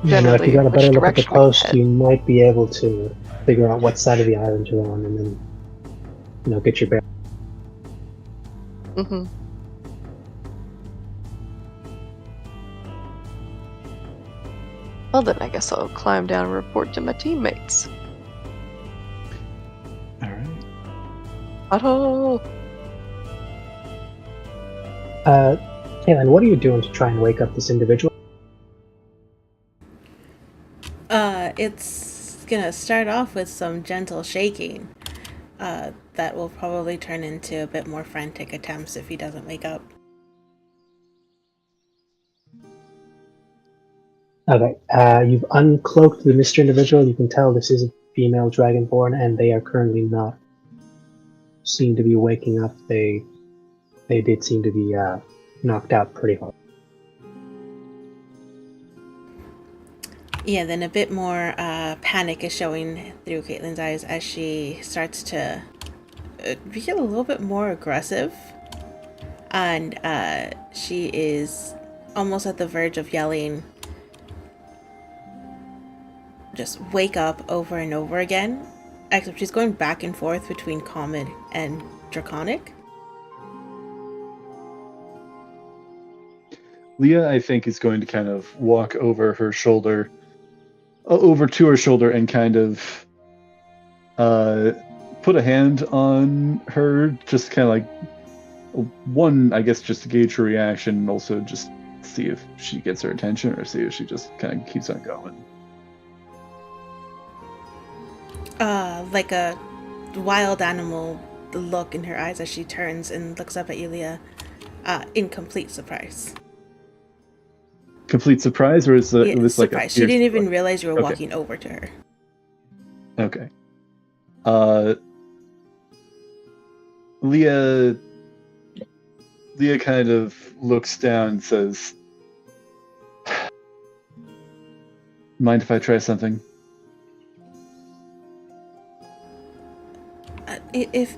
You know, if you got a Generally, better which look at the direction we coast, head. you might be able to figure out what side of the island you're on, and then, get your bearings. Mm-hmm. Well, then I guess I'll climb down and report to my teammates. All right. Otto! Kaylin, what are you doing to try and wake up this individual? It's gonna start off with some gentle shaking. That will probably turn into a bit more frantic attempts if he doesn't wake up. Okay, you've uncloaked the Mr. Individual. You can tell this is a female Dragonborn, and they are currently not seen to be waking up. They did seem to be knocked out pretty hard. Yeah, then a bit more panic is showing through Caitlin's eyes as she starts to feel a little bit more aggressive. And she is almost at the verge of yelling, just wake up, over and over again. Except she's going back and forth between common and draconic. Leah, I think, is going to kind of walk over her shoulder, over to her shoulder, and kind of put a hand on her, just kind of one, I guess, just to gauge her reaction, and also just see if she gets her attention or see if she just kind of keeps on going. Like a wild animal look in her eyes as she turns and looks up at you, Leah, in complete surprise. Complete surprise, or is this like a surprise? She didn't even look? realize you were Okay. walking over to her. Okay. Leah kind of looks down and says, "Mind if I try something?" If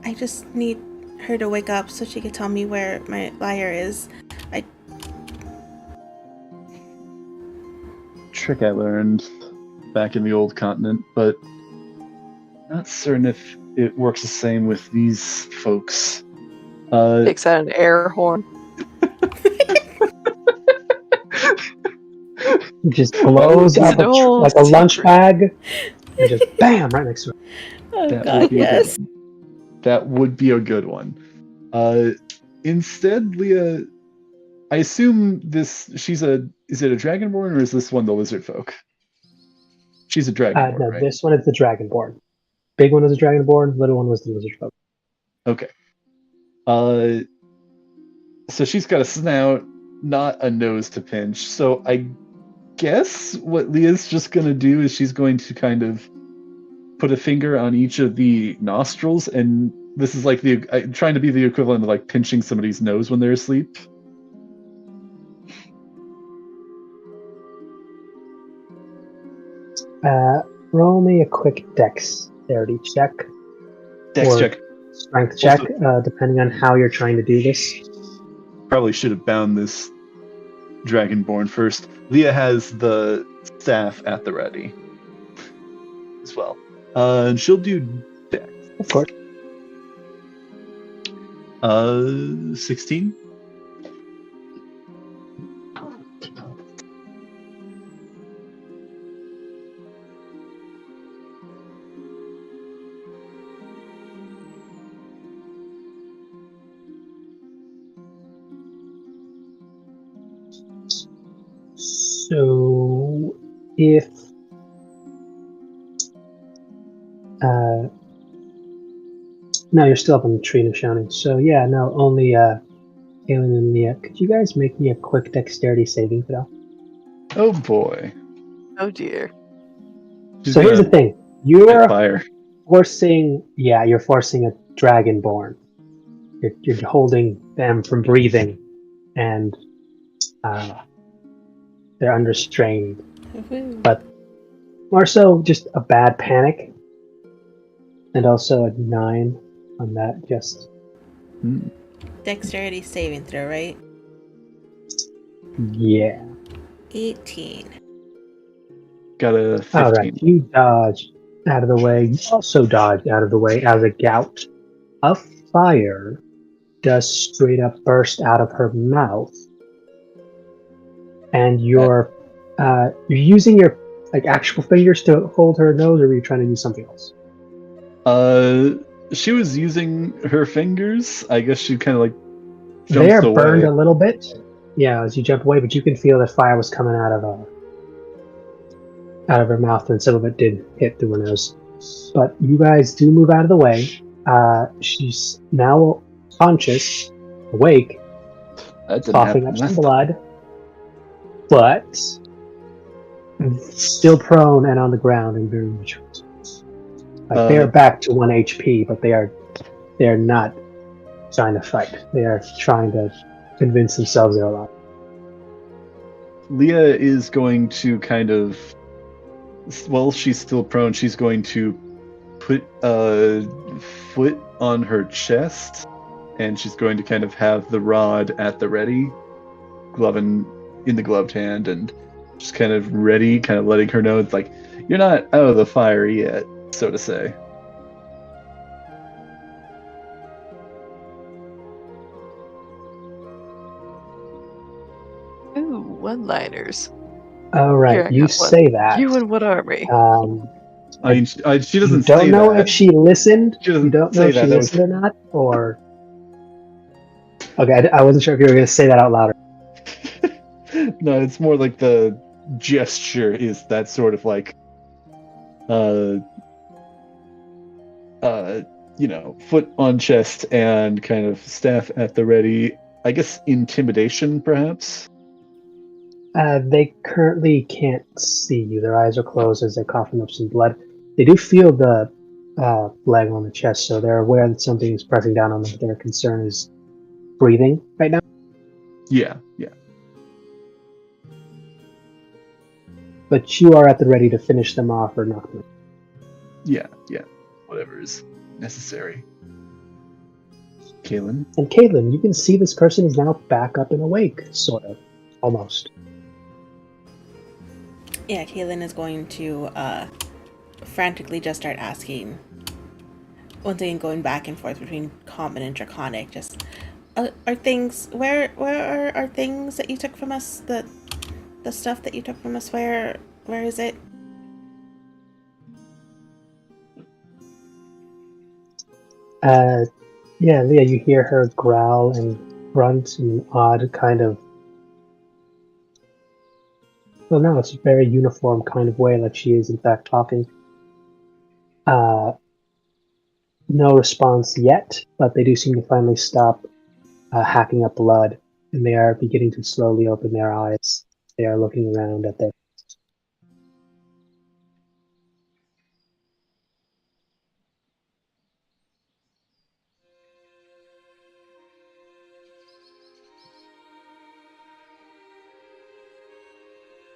I just need her to wake up so she can tell me where my lyre is. Trick I learned back in the old continent, but not certain if it works the same with these folks. Takes out an air horn. Just blows up like a lunch bag, and just bam, right next to her. Oh That god, would be a good yes. one. That would be a good one. Instead, Leah, I assume is it a dragonborn or is this one the lizard folk? She's a dragonborn, No, right? this one is the dragonborn. Big one was a dragonborn. Little one was the lizard folk. Okay. So she's got a snout, not a nose to pinch. So I guess what Leah's just gonna do is she's going to kind of put a finger on each of the nostrils, and this is like trying to be the equivalent of like pinching somebody's nose when they're asleep. Roll me a quick dexterity check. Dex or check. Strength check, Also, depending on how you're trying to do this. Probably should have bound this dragonborn first. Leah has the staff at the ready as well. And she'll do dex. Of course. 16. So, if no, you're still up on the tree and shouting. So yeah, no, only Kaylin and Leah. Could you guys make me a quick dexterity saving throw? Oh boy. Oh dear. So here's the thing: you're Fire. you're forcing a dragonborn. You're holding them from breathing, and they're under strain. But more so, just a bad panic, and also a 9 on that. Just Dexterity saving throw, right? yeah. 18. Got a 15. All right, you dodge out of the way. You also dodge out of the way as a gout of fire does straight up burst out of her mouth, and you're using your actual fingers to hold her nose, or are you trying to use something else? She was using her fingers. I guess she kind of like jumps They are away. burned a little bit, yeah, as you jump away, but you can feel that fire was coming out of her mouth, and some of it did hit through her nose. But you guys do move out of the way. She's now conscious, awake, That didn't coughing happen up some last time. blood, but still prone and on the ground and very much. They are back to 1 HP, but they are not trying to fight. They are trying to convince themselves they're alive. Leah is going to kind of, well, she's still prone. She's going to put a foot on her chest, and she's going to kind of have the rod at the ready, in the gloved hand, and just kind of ready, kind of letting her know it's like, you're not out of the fire yet, so to say. Ooh, one-liners. All right, Here, I you got one. say that. You and what army? I mean, she You doesn't say don't know that. if she listened. She doesn't You don't know say if she that. That was- listened or not, or okay. I wasn't sure if you were going to say that out loud. No, it's more like the gesture is that sort of like, foot on chest and kind of staff at the ready. I guess intimidation, perhaps. They currently can't see you. Their eyes are closed as they're coughing up some blood. They do feel the leg on the chest, so they're aware that something is pressing down on them. Their concern is breathing right now. Yeah. But you are at the ready to finish them off or knock them out. Yeah. Whatever is necessary. Kaylin? And Caitlin, you can see this person is now back up and awake, sort of, almost. Yeah, Kaylin is going to frantically just start asking. Once again, going back and forth between common and draconic. Just are things where are things that you took from us? The stuff that you took from us. Where is it? Yeah, Leah, you hear her growl and grunt in an odd kind of... Well, no, it's a very uniform kind of way, like she is in fact talking. No response yet, but they do seem to finally stop hacking up blood, and they are beginning to slowly open their eyes. They are looking around at their...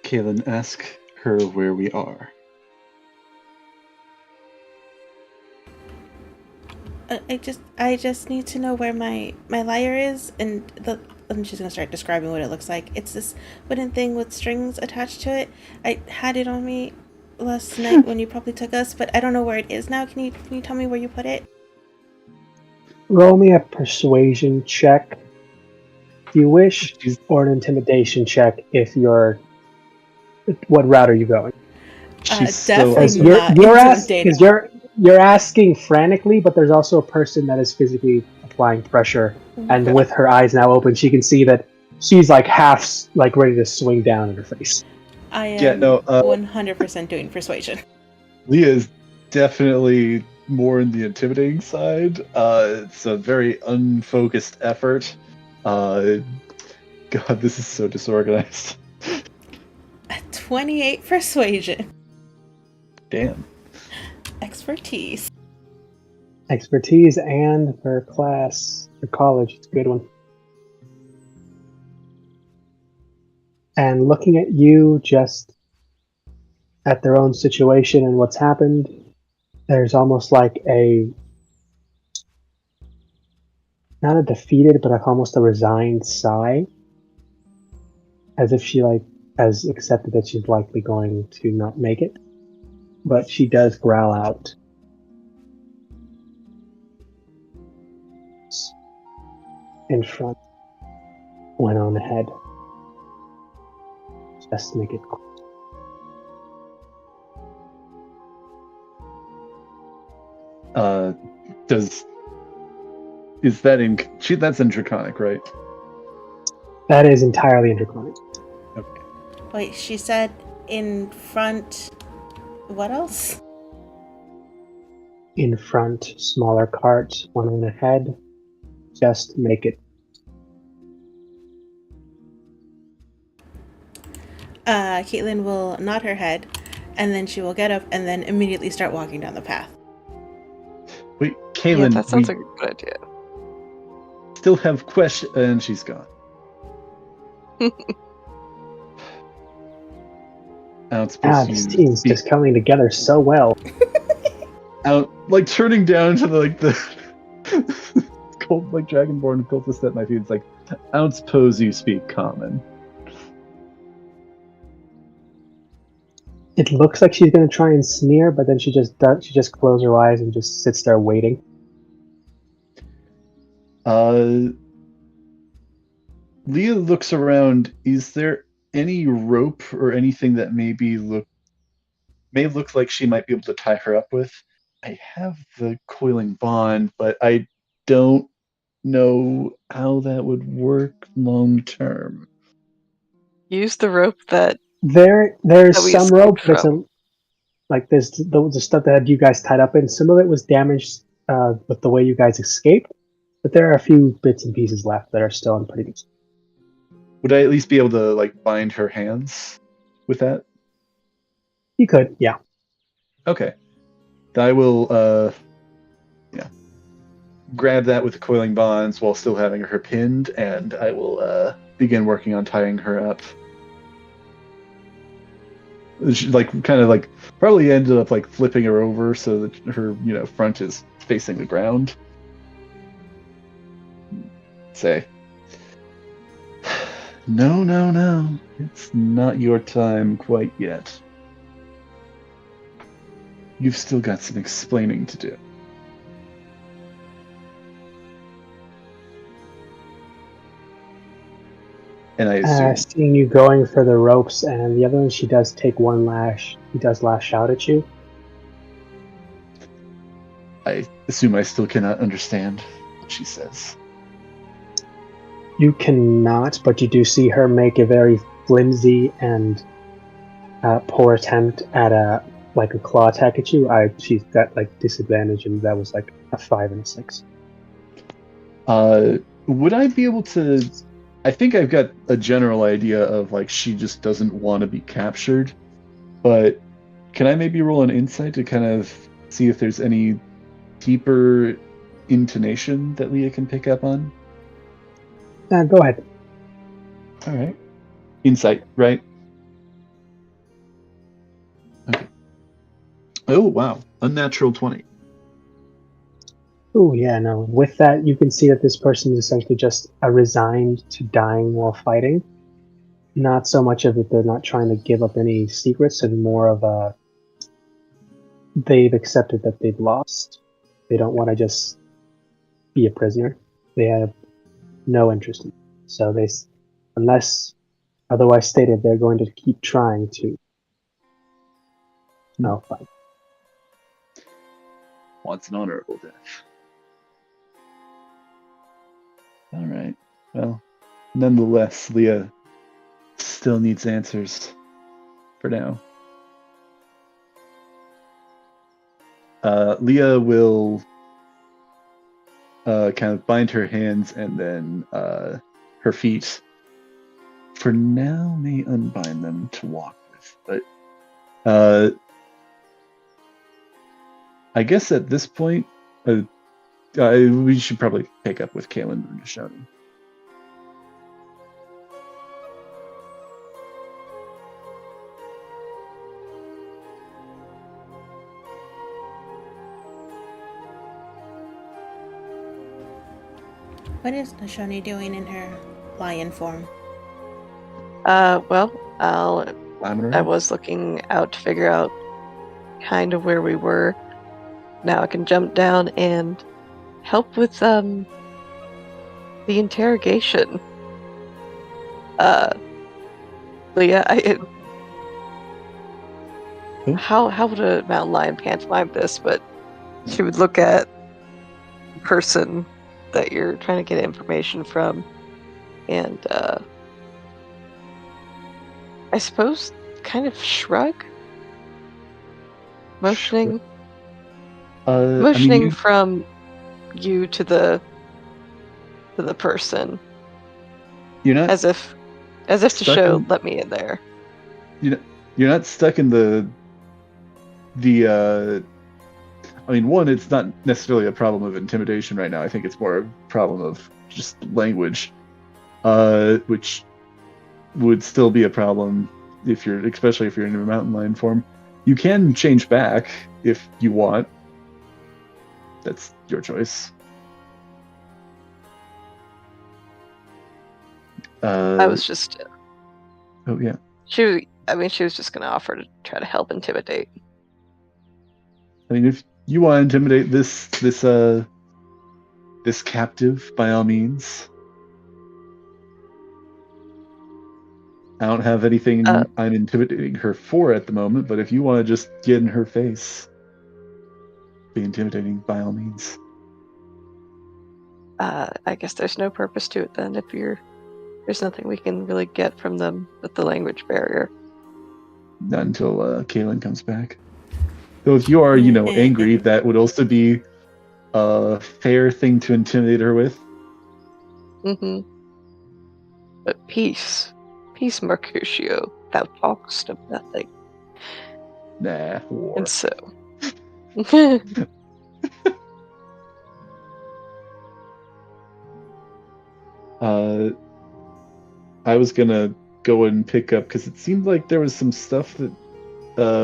Kaylin, ask her where we are. I just need to know where my lyre is, and she's gonna start describing what it looks like. It's this wooden thing with strings attached to it. I had it on me last night when you probably took us, but I don't know where it is now. Can you tell me where you put it? Roll me a persuasion check if you wish, or an intimidation check if you're... What route are you going? She's definitely still... You're asking frantically, but there's also a person that is physically applying pressure, and with her eyes now open, she can see that she's like half like ready to swing down in her face. I am 100% doing persuasion. Leah is definitely more in the intimidating side. It's a very unfocused effort. God, this is so disorganized. 28 persuasion. Damn. Expertise and for class, for college, it's a good one. And looking at you, just at their own situation and what's happened, there's almost like not a defeated, but like almost a resigned sigh, as if she has accepted that she's likely going to not make it. But she does growl out, in front, went on ahead. Just make it quick. That's in Draconic, right? That is entirely in Draconic. Okay. Wait, she said in front. What else? In front, smaller cart, one on ahead. Just make it. Caitlin will nod her head, and then she will get up and then immediately start walking down the path. Wait, Kaylin, that sounds like a good idea. Still have questions, and she's gone. This team's just coming together so well. Like turning down to the cold like dragonborn cultist at my feet. It's like, I don't suppose you speak common. It looks like she's going to try and sneer, but then she just closes her eyes and just sits there waiting. Leah looks around. Is there any rope or anything that may look like she might be able to tie her up with? I have the coiling bond, but I don't know how that would work long term. Use the rope that there's that we some rope that's from. there's the stuff that had you guys tied up in. Some of it was damaged with the way you guys escaped, but there are a few bits and pieces left that are still in pretty good. Would I at least be able to bind her hands with that? You could, yeah. Okay. I will grab that with the coiling bonds while still having her pinned, and I will begin working on tying her up. She probably ended up flipping her over so that her front is facing the ground. Say, no, it's not your time quite yet. You've still got some explaining to do. And I assume... seeing you going for the ropes and the other one, she does take one lash. He does lash out at you. I assume I still cannot understand what she says. You cannot, but you do see her make a very flimsy and poor attempt at a claw attack at you. She's got disadvantage, and that was like a 5 and a 6. Would I be able to? I think I've got a general idea of she just doesn't want to be captured, but can I maybe roll an insight to kind of see if there's any deeper intonation that Leah can pick up on? Go ahead. All right. Insight, right? Okay. Oh, wow. Unnatural 20. Oh, yeah, no. With that, you can see that this person is essentially just resigned to dying while fighting. Not so much of it, they're not trying to give up any secrets, and more of a they've accepted that they've lost. They don't want to just be a prisoner. They have no interest in it. So unless otherwise stated, they're going to keep trying to fight. Wants an honorable death. All right. Well, nonetheless, Leah still needs answers for now. Leah will kind of bind her hands and then her feet. For now, may unbind them to walk with. But I guess at this point, we should probably pick up with Kaylin and Nishoni. What is Nishoni doing in her lion form? Well, I was looking out to figure out kind of where we were. Now I can jump down and help with the interrogation. Leah, how would a mountain lion pantomime this? But she would look at the person that you're trying to get information from, and I suppose kind of shrug, motioning from you to the person. You're not as if to show, let me in there. You're not stuck in the I mean, one, it's not necessarily a problem of intimidation right now. I think it's more a problem of just language, which would still be a problem especially if you're in a mountain lion form. You can change back if you want. That's your choice. I was just. Oh yeah. She was just going to offer to try to help intimidate. I mean, if you want to intimidate this captive, by all means. I don't have anything I'm intimidating her for at the moment, but if you want to just get in her face, be intimidating, by all means. I guess there's no purpose to it then, if there's nothing we can really get from them with the language barrier. Not until Kaylin comes back. Though if you are, angry, that would also be a fair thing to intimidate her with. Mm-hmm. But peace, Mercutio, thou talkest of nothing. Nah, war. And so. I was gonna go and pick up, because it seemed like there was some stuff that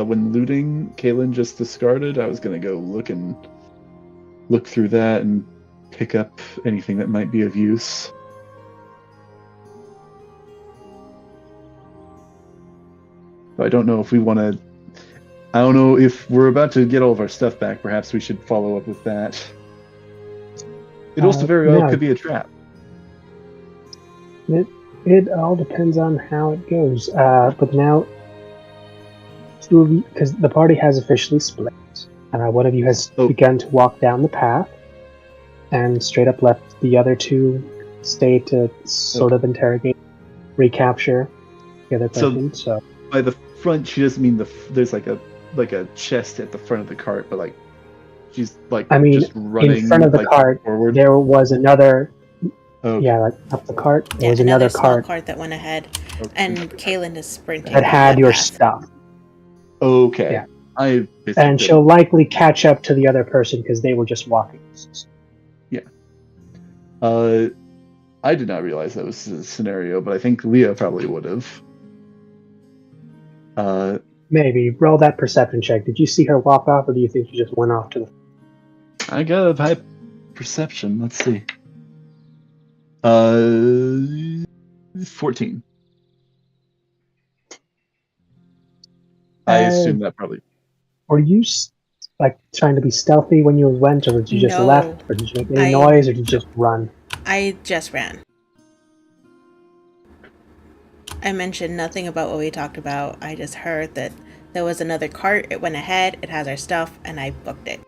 when looting Kaylin just discarded. I was gonna go look through that and pick up anything that might be of use. I don't know if we want to. I don't know if we're about to get all of our stuff back. Perhaps we should follow up with that. It also very well could be a trap. It all depends on how it goes. But now, because the party has officially split, one of you has begun to walk down the path, and straight up left the other two stay to sort of interrogate, recapture the other person. So by the front, she doesn't mean there's like a chest at the front of the cart, but like she's like just running in front of the like, cart forward. there was another. Okay. Yeah, like up the cart. There Yeah, was another another small cart cart that went ahead, Okay. and Kaylin is sprinting. that down had that your path. stuff, Okay. Yeah. I and she'll likely catch up to the other person because they were just walking. I did not realize that was a scenario, but I think Leah probably would have. Maybe roll that perception check. Did you see her walk off, or do you think she just went off to the? I got a high perception. Let's see. 14. I assume that probably. Were you like trying to be stealthy when you went, or did you just No, left, or did you make any noise, or did you just run? I just ran. I mentioned nothing about what we talked about. I just heard that there was another cart. It went ahead. It has our stuff, and I booked it.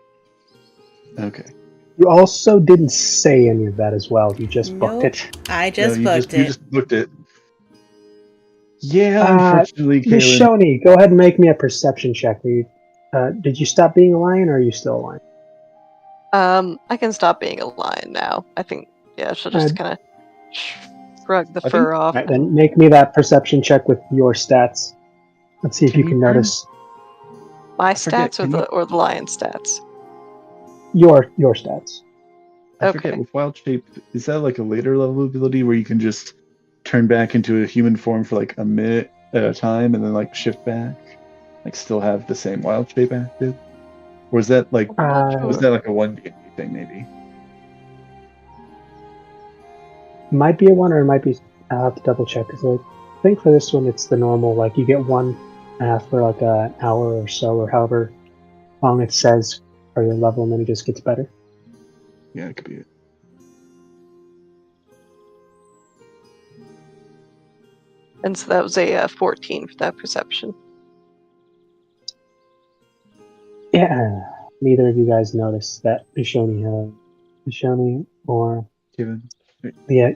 Okay. You also didn't say any of that as well. You just booked it. I just booked it. You just booked it. Yeah, unfortunately, Miss Kaylin. Shoney, go ahead and make me a perception check. Did you stop being a lion, or are you still a lion? I can stop being a lion now. I think, yeah, she'll just kind of shrug the fur off. Right, then make me that perception check with your stats. Let's see if you can notice My stats or the lion stats? your stats. I forget, with Wild Shape, is that like a later level ability where you can just turn back into a human form for like a minute at a time and then like shift back? Like still have the same Wild Shape active? Or is that like was that like a 1D thing maybe? Might be a one, or it might be. I'll have to double check because I think for this one it's the normal. Like you get one for like an hour or so, or however long it says for your level, and then it just gets better. Yeah, it could be it. And so that was a 14 for that perception. Yeah. Neither of you guys noticed that Shoni or Kevin. Yeah,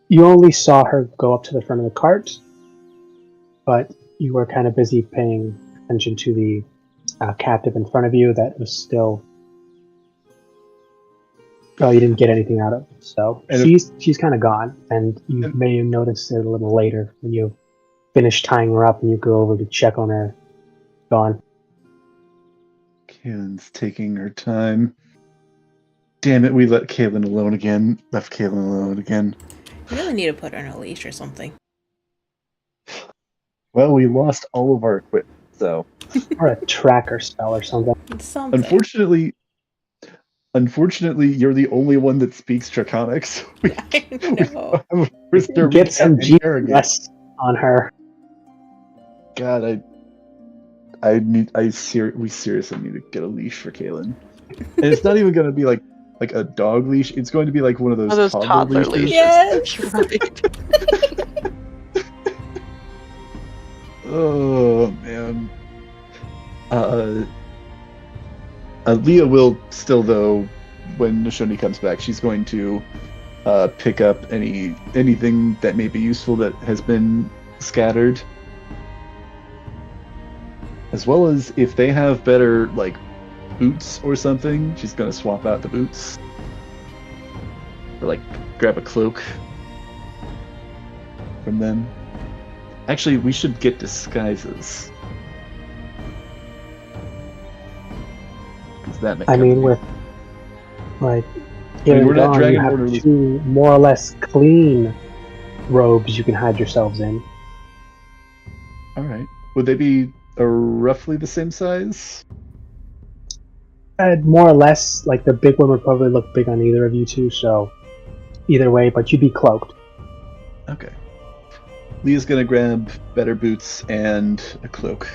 you only saw her go up to the front of the cart, but you were kind of busy paying attention to the captive in front of you that was still. Well, you didn't get anything out of it, so she's kind of gone, and you may have noticed it a little later when you finish tying her up and you go over to check on her. Gone. Kaylin's taking her time. Damn it, we let Kaylin alone again. Left Kaylin alone again. You really need to put her on a leash or something. Well, we lost all of our equipment, so. Or a tracker spell or something. Unfortunately, you're the only one that speaks Draconic, so I know. Get some GPS on her. God, we seriously need to get a leash for Kaylin. And it's not even going to be like a dog leash. It's going to be like one of those toddler leashes. Yes! Right. Oh, man. Leah will still, though, when Nishoni comes back, she's going to pick up anything that may be useful that has been scattered. As well as if they have better, like, boots or something, she's going to swap out the boots. Or, like, grab a cloak from them. Actually, we should get disguises. With like we're not Dragon you have Order. two more or less clean robes you can hide yourselves in. All right. Would they be roughly the same size? More or less. Like the big one would probably look big on either of you two. So either way, but you'd be cloaked. Okay. Leah's gonna grab better boots and a cloak.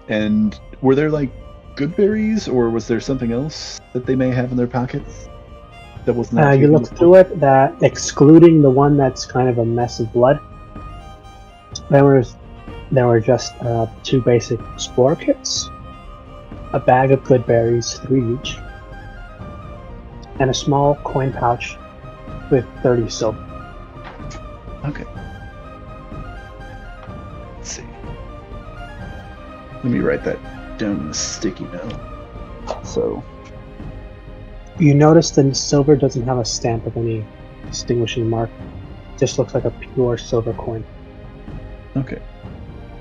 And were there like good berries, or was there something else that they may have in their pockets that was not? You look through it. That excluding the one that's kind of a mess of blood, there were just 2 basic spore kits, a bag of good berries, 3 each, and a small coin pouch with 30 silver. Okay. Let's see. Let me write that down in a sticky note. So, You notice the silver doesn't have a stamp of any distinguishing mark. It just looks like a pure silver coin. okay.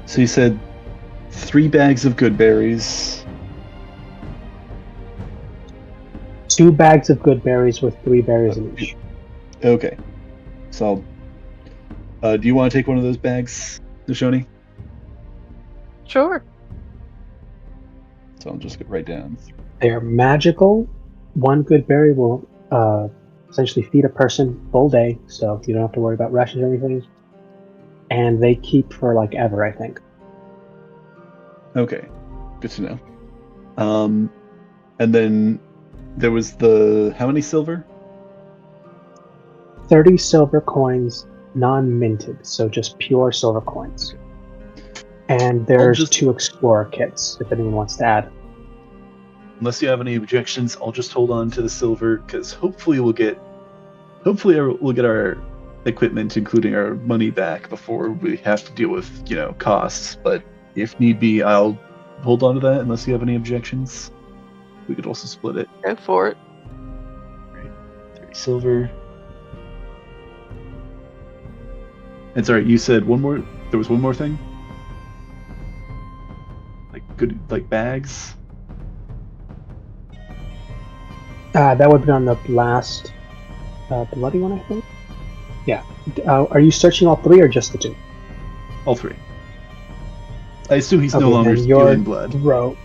So you said 3 bags of good berries. 2 bags of good berries with 3 berries in each. Okay. So do you want to take one of those bags, Nishoni? Sure. So I'll just write down. They're magical. 1 good berry will essentially feed a person full day, so you don't have to worry about rations or anything. And they keep for like ever, I think. Okay. Good to know. And then there was how many silver? 30 silver coins, non-minted, so just pure silver coins. And there's 2 explorer kits, if anyone wants to add. Unless you have any objections, I'll just hold on to the silver, because hopefully we'll get our equipment, including our money, back before we have to deal with, costs. But if need be, I'll hold on to that unless you have any objections. We could also split it. Go for it. Right. 30 silver. And sorry, you said there was one more thing? Like bags? That would be on the last bloody one, I think. Yeah. Are you searching all 3 or just the 2? All 3. I assume he's no Okay, longer then your spewing blood. robe.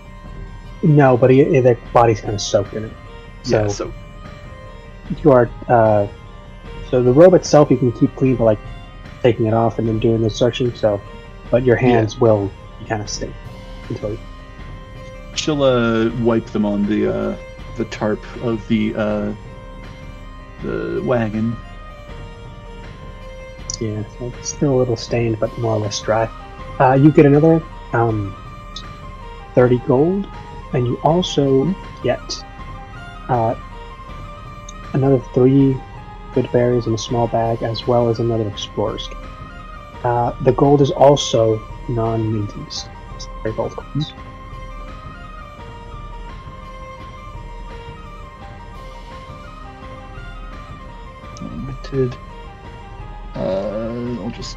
No, but the body's kind of soaked in it. So Yeah, so you are. So the robe itself you can keep clean by like taking it off and then doing the searching. So, but your hands will kind of stink until you. she'll wipe them on the tarp of the wagon. Yeah, so it's still a little stained, but more or less dry. You get another 30 gold, and you also get another 3 good berries in a small bag, as well as another explorer's kit. The gold is also non-minted. They're gold coins. Limited. I'll just.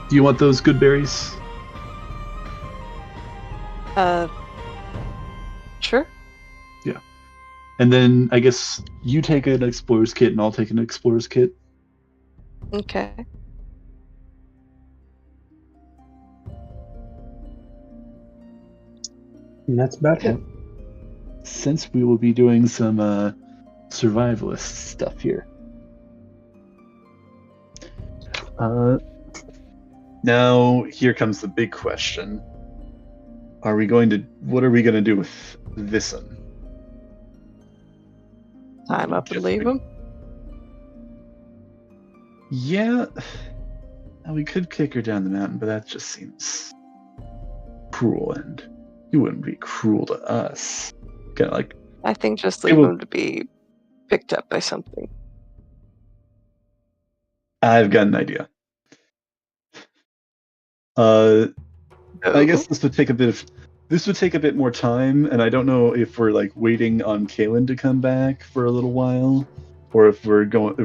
Do you want those good berries? Sure. Yeah. And then I guess you take an explorer's kit and I'll take an explorer's kit. Okay. And that's about it. Since we will be doing some survivalist stuff here. Now here comes the big question. What are we going to do with this one? Time up and leave him. Yeah. We could kick her down the mountain, but that just seems cruel, and you wouldn't be cruel to us. Kind of like. I think just leave him to be picked up by something. I've got an idea. I guess this would take a bit more time, and I don't know if we're like waiting on Kaylin to come back for a little while, or if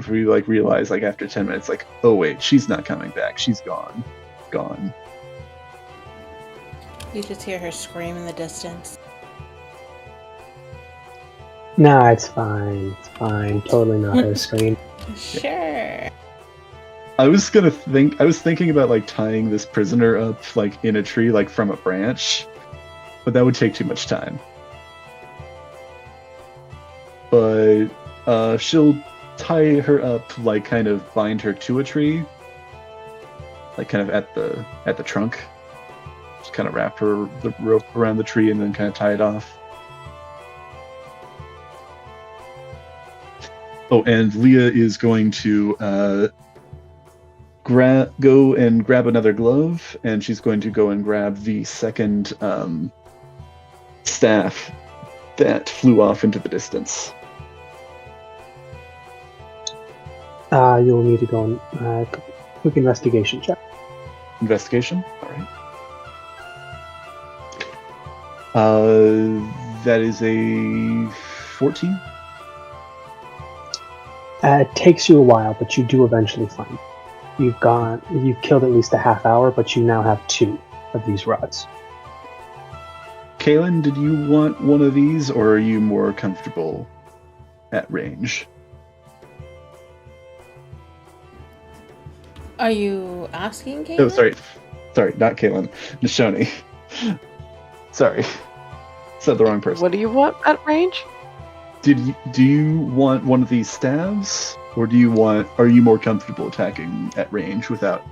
we like realize like after 10 minutes, like, oh wait, she's not coming back, she's gone. You just hear her scream in the distance. Nah, it's fine. It's fine. Totally not her scream. Sure. I was thinking about like tying this prisoner up like in a tree, like from a branch, but that would take too much time. But she'll tie her up, like kind of bind her to a tree, like kind of at the trunk. Just kind of wrap the rope around the tree and then kind of tie it off. Oh, and Leah is going to go and grab another glove, and she's going to go and grab the second staff that flew off into the distance. You'll need to go on quick investigation check. Investigation. All right. That is a 14. It takes you a while, but you do eventually find it. You've killed at least a half hour, but you now have 2 of these rods. Kaylin, did you want one of these, or are you more comfortable at range? Are you asking, Caitlin? Oh, sorry, not Kaylin. Nishoni. Sorry, said the wrong person. What do you want at range? Do you want one of these staves, or are you more comfortable attacking at range without?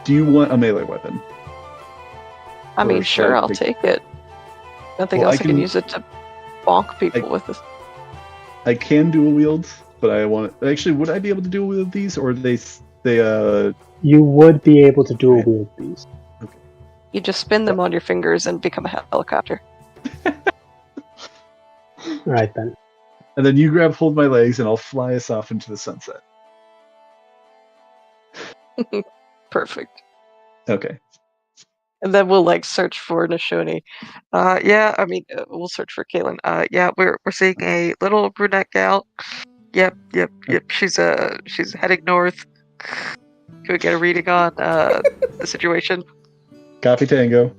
Do you want a melee weapon? I mean, Or sure, should I I'll take it. Nothing Well, else I can use it to bonk people with this. I can dual wield, but I want to. Actually, would I be able to dual wield these, or they? You would be able to dual wield these. You just spin them on your fingers and become a helicopter. All right then. And then you hold my legs, and I'll fly us off into the sunset. Perfect. Okay. And then we'll search for Nishoni. Yeah, I mean, we'll search for Caitlin. Yeah, we're seeing a little brunette gal. Yep. She's heading north. Can we get a reading on the situation? Copy Tango.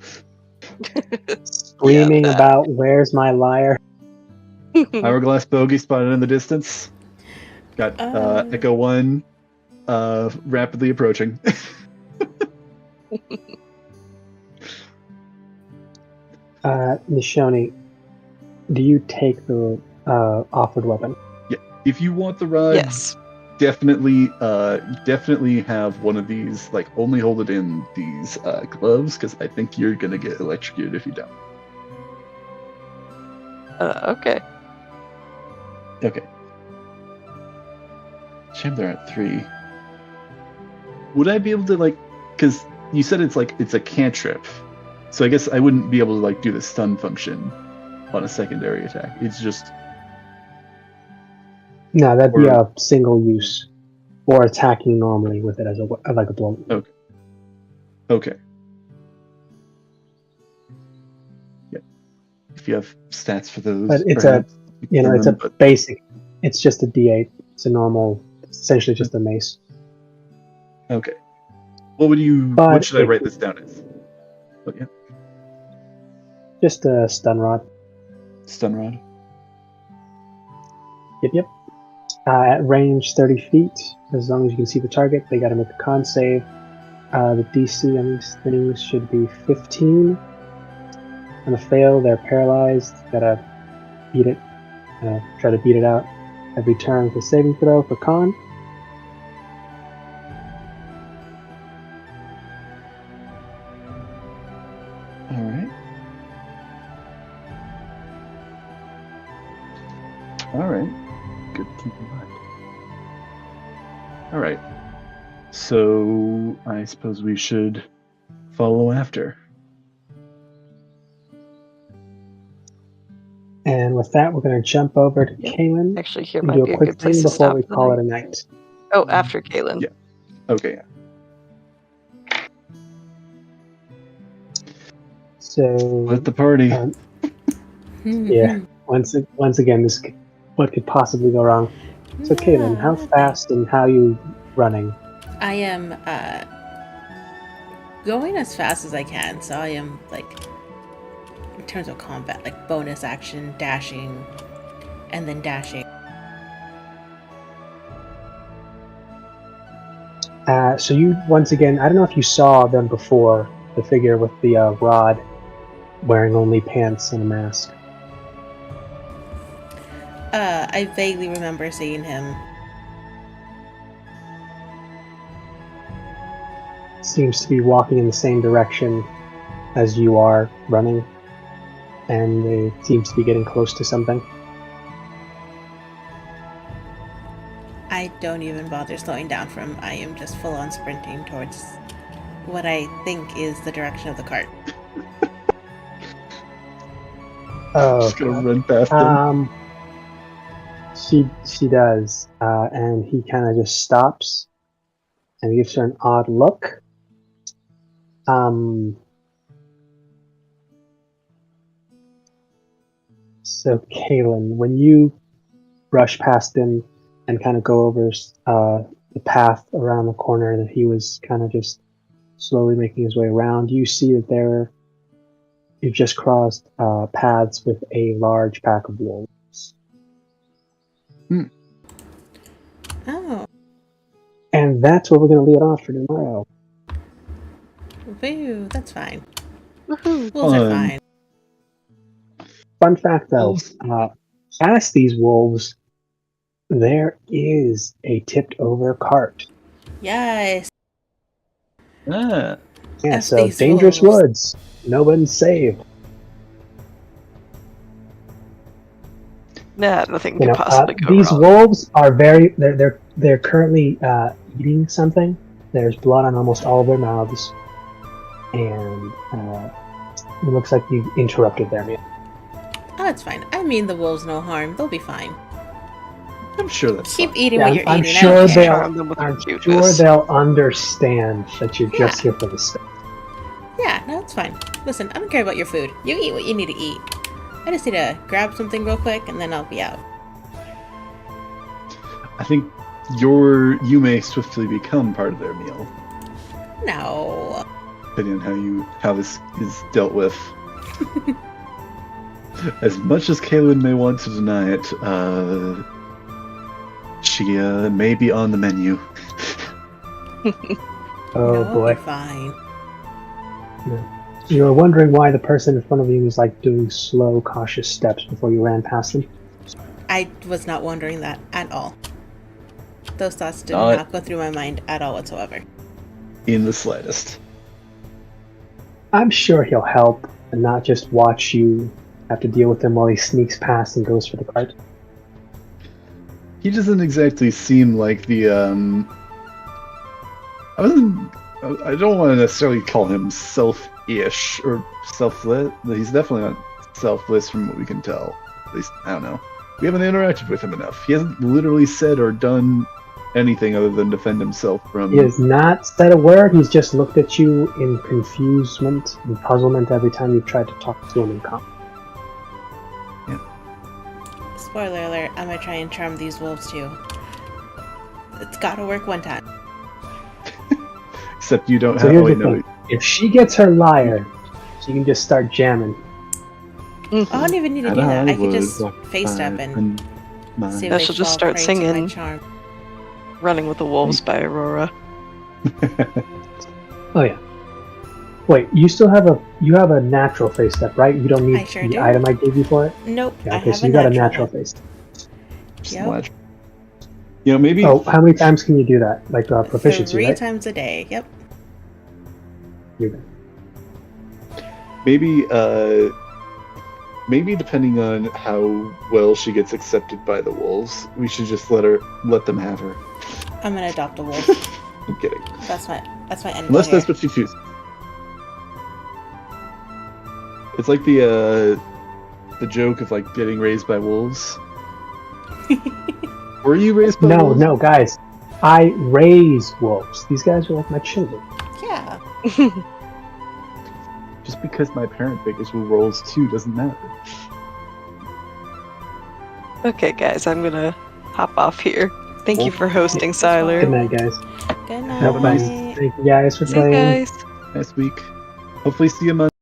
Screaming about "Where's my lyre?" Hourglass bogey spotted in the distance. Got Echo 1 rapidly approaching. Nishoni, do you take the offered weapon? Yeah. If you want the rod, Yes. definitely have one of these. Only hold it in these gloves, because I think you're gonna get electrocuted if you don't. Okay. Okay. Shame they're at 3. Would I be able to because you said it's a cantrip, so I guess I wouldn't be able to do the stun function on a secondary attack. It's just No, that'd be a single use, or attacking normally with it as a blow. Okay. Okay. Yeah. If you have stats for those, But it's perhaps, it's a basic. It's just a D8. It's a normal, essentially just a mace. Okay. What should I write this down as? What, yeah. Just a stun rod. Stun rod. Yep. At range 30 feet, as long as you can see the target, they got to make a con save. The DC on these things should be 15. On a fail, they're paralyzed. Gotta beat it. Try to beat it out every turn with a saving throw for con. All right. Good to keep in mind. All right. So I suppose we should follow after. And with that, we're going to jump over to Kaylin Actually, here and might do be a a quick good place thing to before stop we for the call night. it a night. Oh, after Kaylin. Yeah. Okay. So Let the party. Yeah. Once again, what could possibly go wrong? So, Kaylin, how fast and how you running? I am going as fast as I can. So I am in terms of combat, bonus action, dashing, and then dashing. So you, once again, I don't know if you saw them before, the figure with the rod wearing only pants and a mask. I vaguely remember seeing him. Seems to be walking in the same direction as you are running, and it seems to be getting close to something. I don't even bother slowing down from. I am just full on sprinting towards what I think is the direction of the cart. Oh, Just gonna run past them. She does, and he kind of just stops and gives her an odd look. So Kaylin, when you brush past him and kind of go over the path around the corner that he was kind of just slowly making his way around, you see that you've just crossed paths with a large pack of wolves. Oh, And that's where we're going to leave it off for tomorrow. woo, that's fine. Woohoo. Wolves are Fun. fine. Fun fact, though, Wolves. past these wolves, there is a tipped-over cart. Yes. Ah, Yeah, F so these dangerous wolves. woods. Nobody's saved. Nah, nothing You could know, possibly go these wrong. wolves are they're currently eating something. There's blood on almost all of their mouths, and it looks like you've interrupted their meal. Oh, it's fine. I mean the wolves no harm. They'll be fine. I'm sure that's Keep fine. eating Yeah, what you're I'm eating. sure I don't care. Charm them with I'm your sure cuteness. they'll understand that you're just here for the steak. Yeah, no, it's fine. Listen, I don't care about your food. You eat what you need to eat. I just need to grab something real quick and then I'll be out. I think you may swiftly become part of their meal, No. depending on how this is dealt with. As much as Kaylin may want to deny it, she may be on the menu. Oh No, boy. you're fine. You were wondering why the person in front of you was like doing slow, cautious steps before you ran past them? I was not wondering that at all. Those thoughts did Not- not go through my mind at all whatsoever. In the slightest. I'm sure he'll help and not just watch you have to deal with him while he sneaks past and goes for the cart. He doesn't exactly seem like the I don't want to necessarily call him selfish or selfless. He's definitely not selfless from what we can tell. At least, I don't know. We haven't interacted with him enough. He hasn't literally said or done anything other than defend himself from... He has not said a word, he's just looked at you in confusement and puzzlement every time you've tried to talk to him in common. Spoiler alert, I'm gonna try and charm these wolves too. It's gotta work one time. Except you don't So have... here's Oh, wait, the no. thing. If she gets her liar, she can just start jamming. I don't even need to do that. I could just face step and see if Yeah, they she'll just fall start prey to my singing. charm. Running with the Wolves by Aurora. Oh yeah. Wait, you have a natural face step, right? You don't need I sure the do. item I gave you for it? Nope, Yeah, I okay, have so a you got a natural natural one. face. Yep. You know, maybe... Oh, how many times can you do that? Like proficiency, 3 right? times a day. Yep. You're good. Maybe depending on how well she gets accepted by the wolves, we should just let them have her. I'm gonna adopt a wolf. I'm kidding. That's my end Unless goal that's what she chooses. It's like the joke of like getting raised by wolves. Were you raised by wolves? No, guys. I raise wolves. These guys are like my children. here. Yeah. Just because my parent figures were wolves too doesn't matter. Okay, guys, I'm gonna hop off here. Thank you Wolf. for hosting, Good Siler. night, guys. Good Have a night. nice- Thank you guys for See you playing. guys. Next week. Hopefully see you Monday.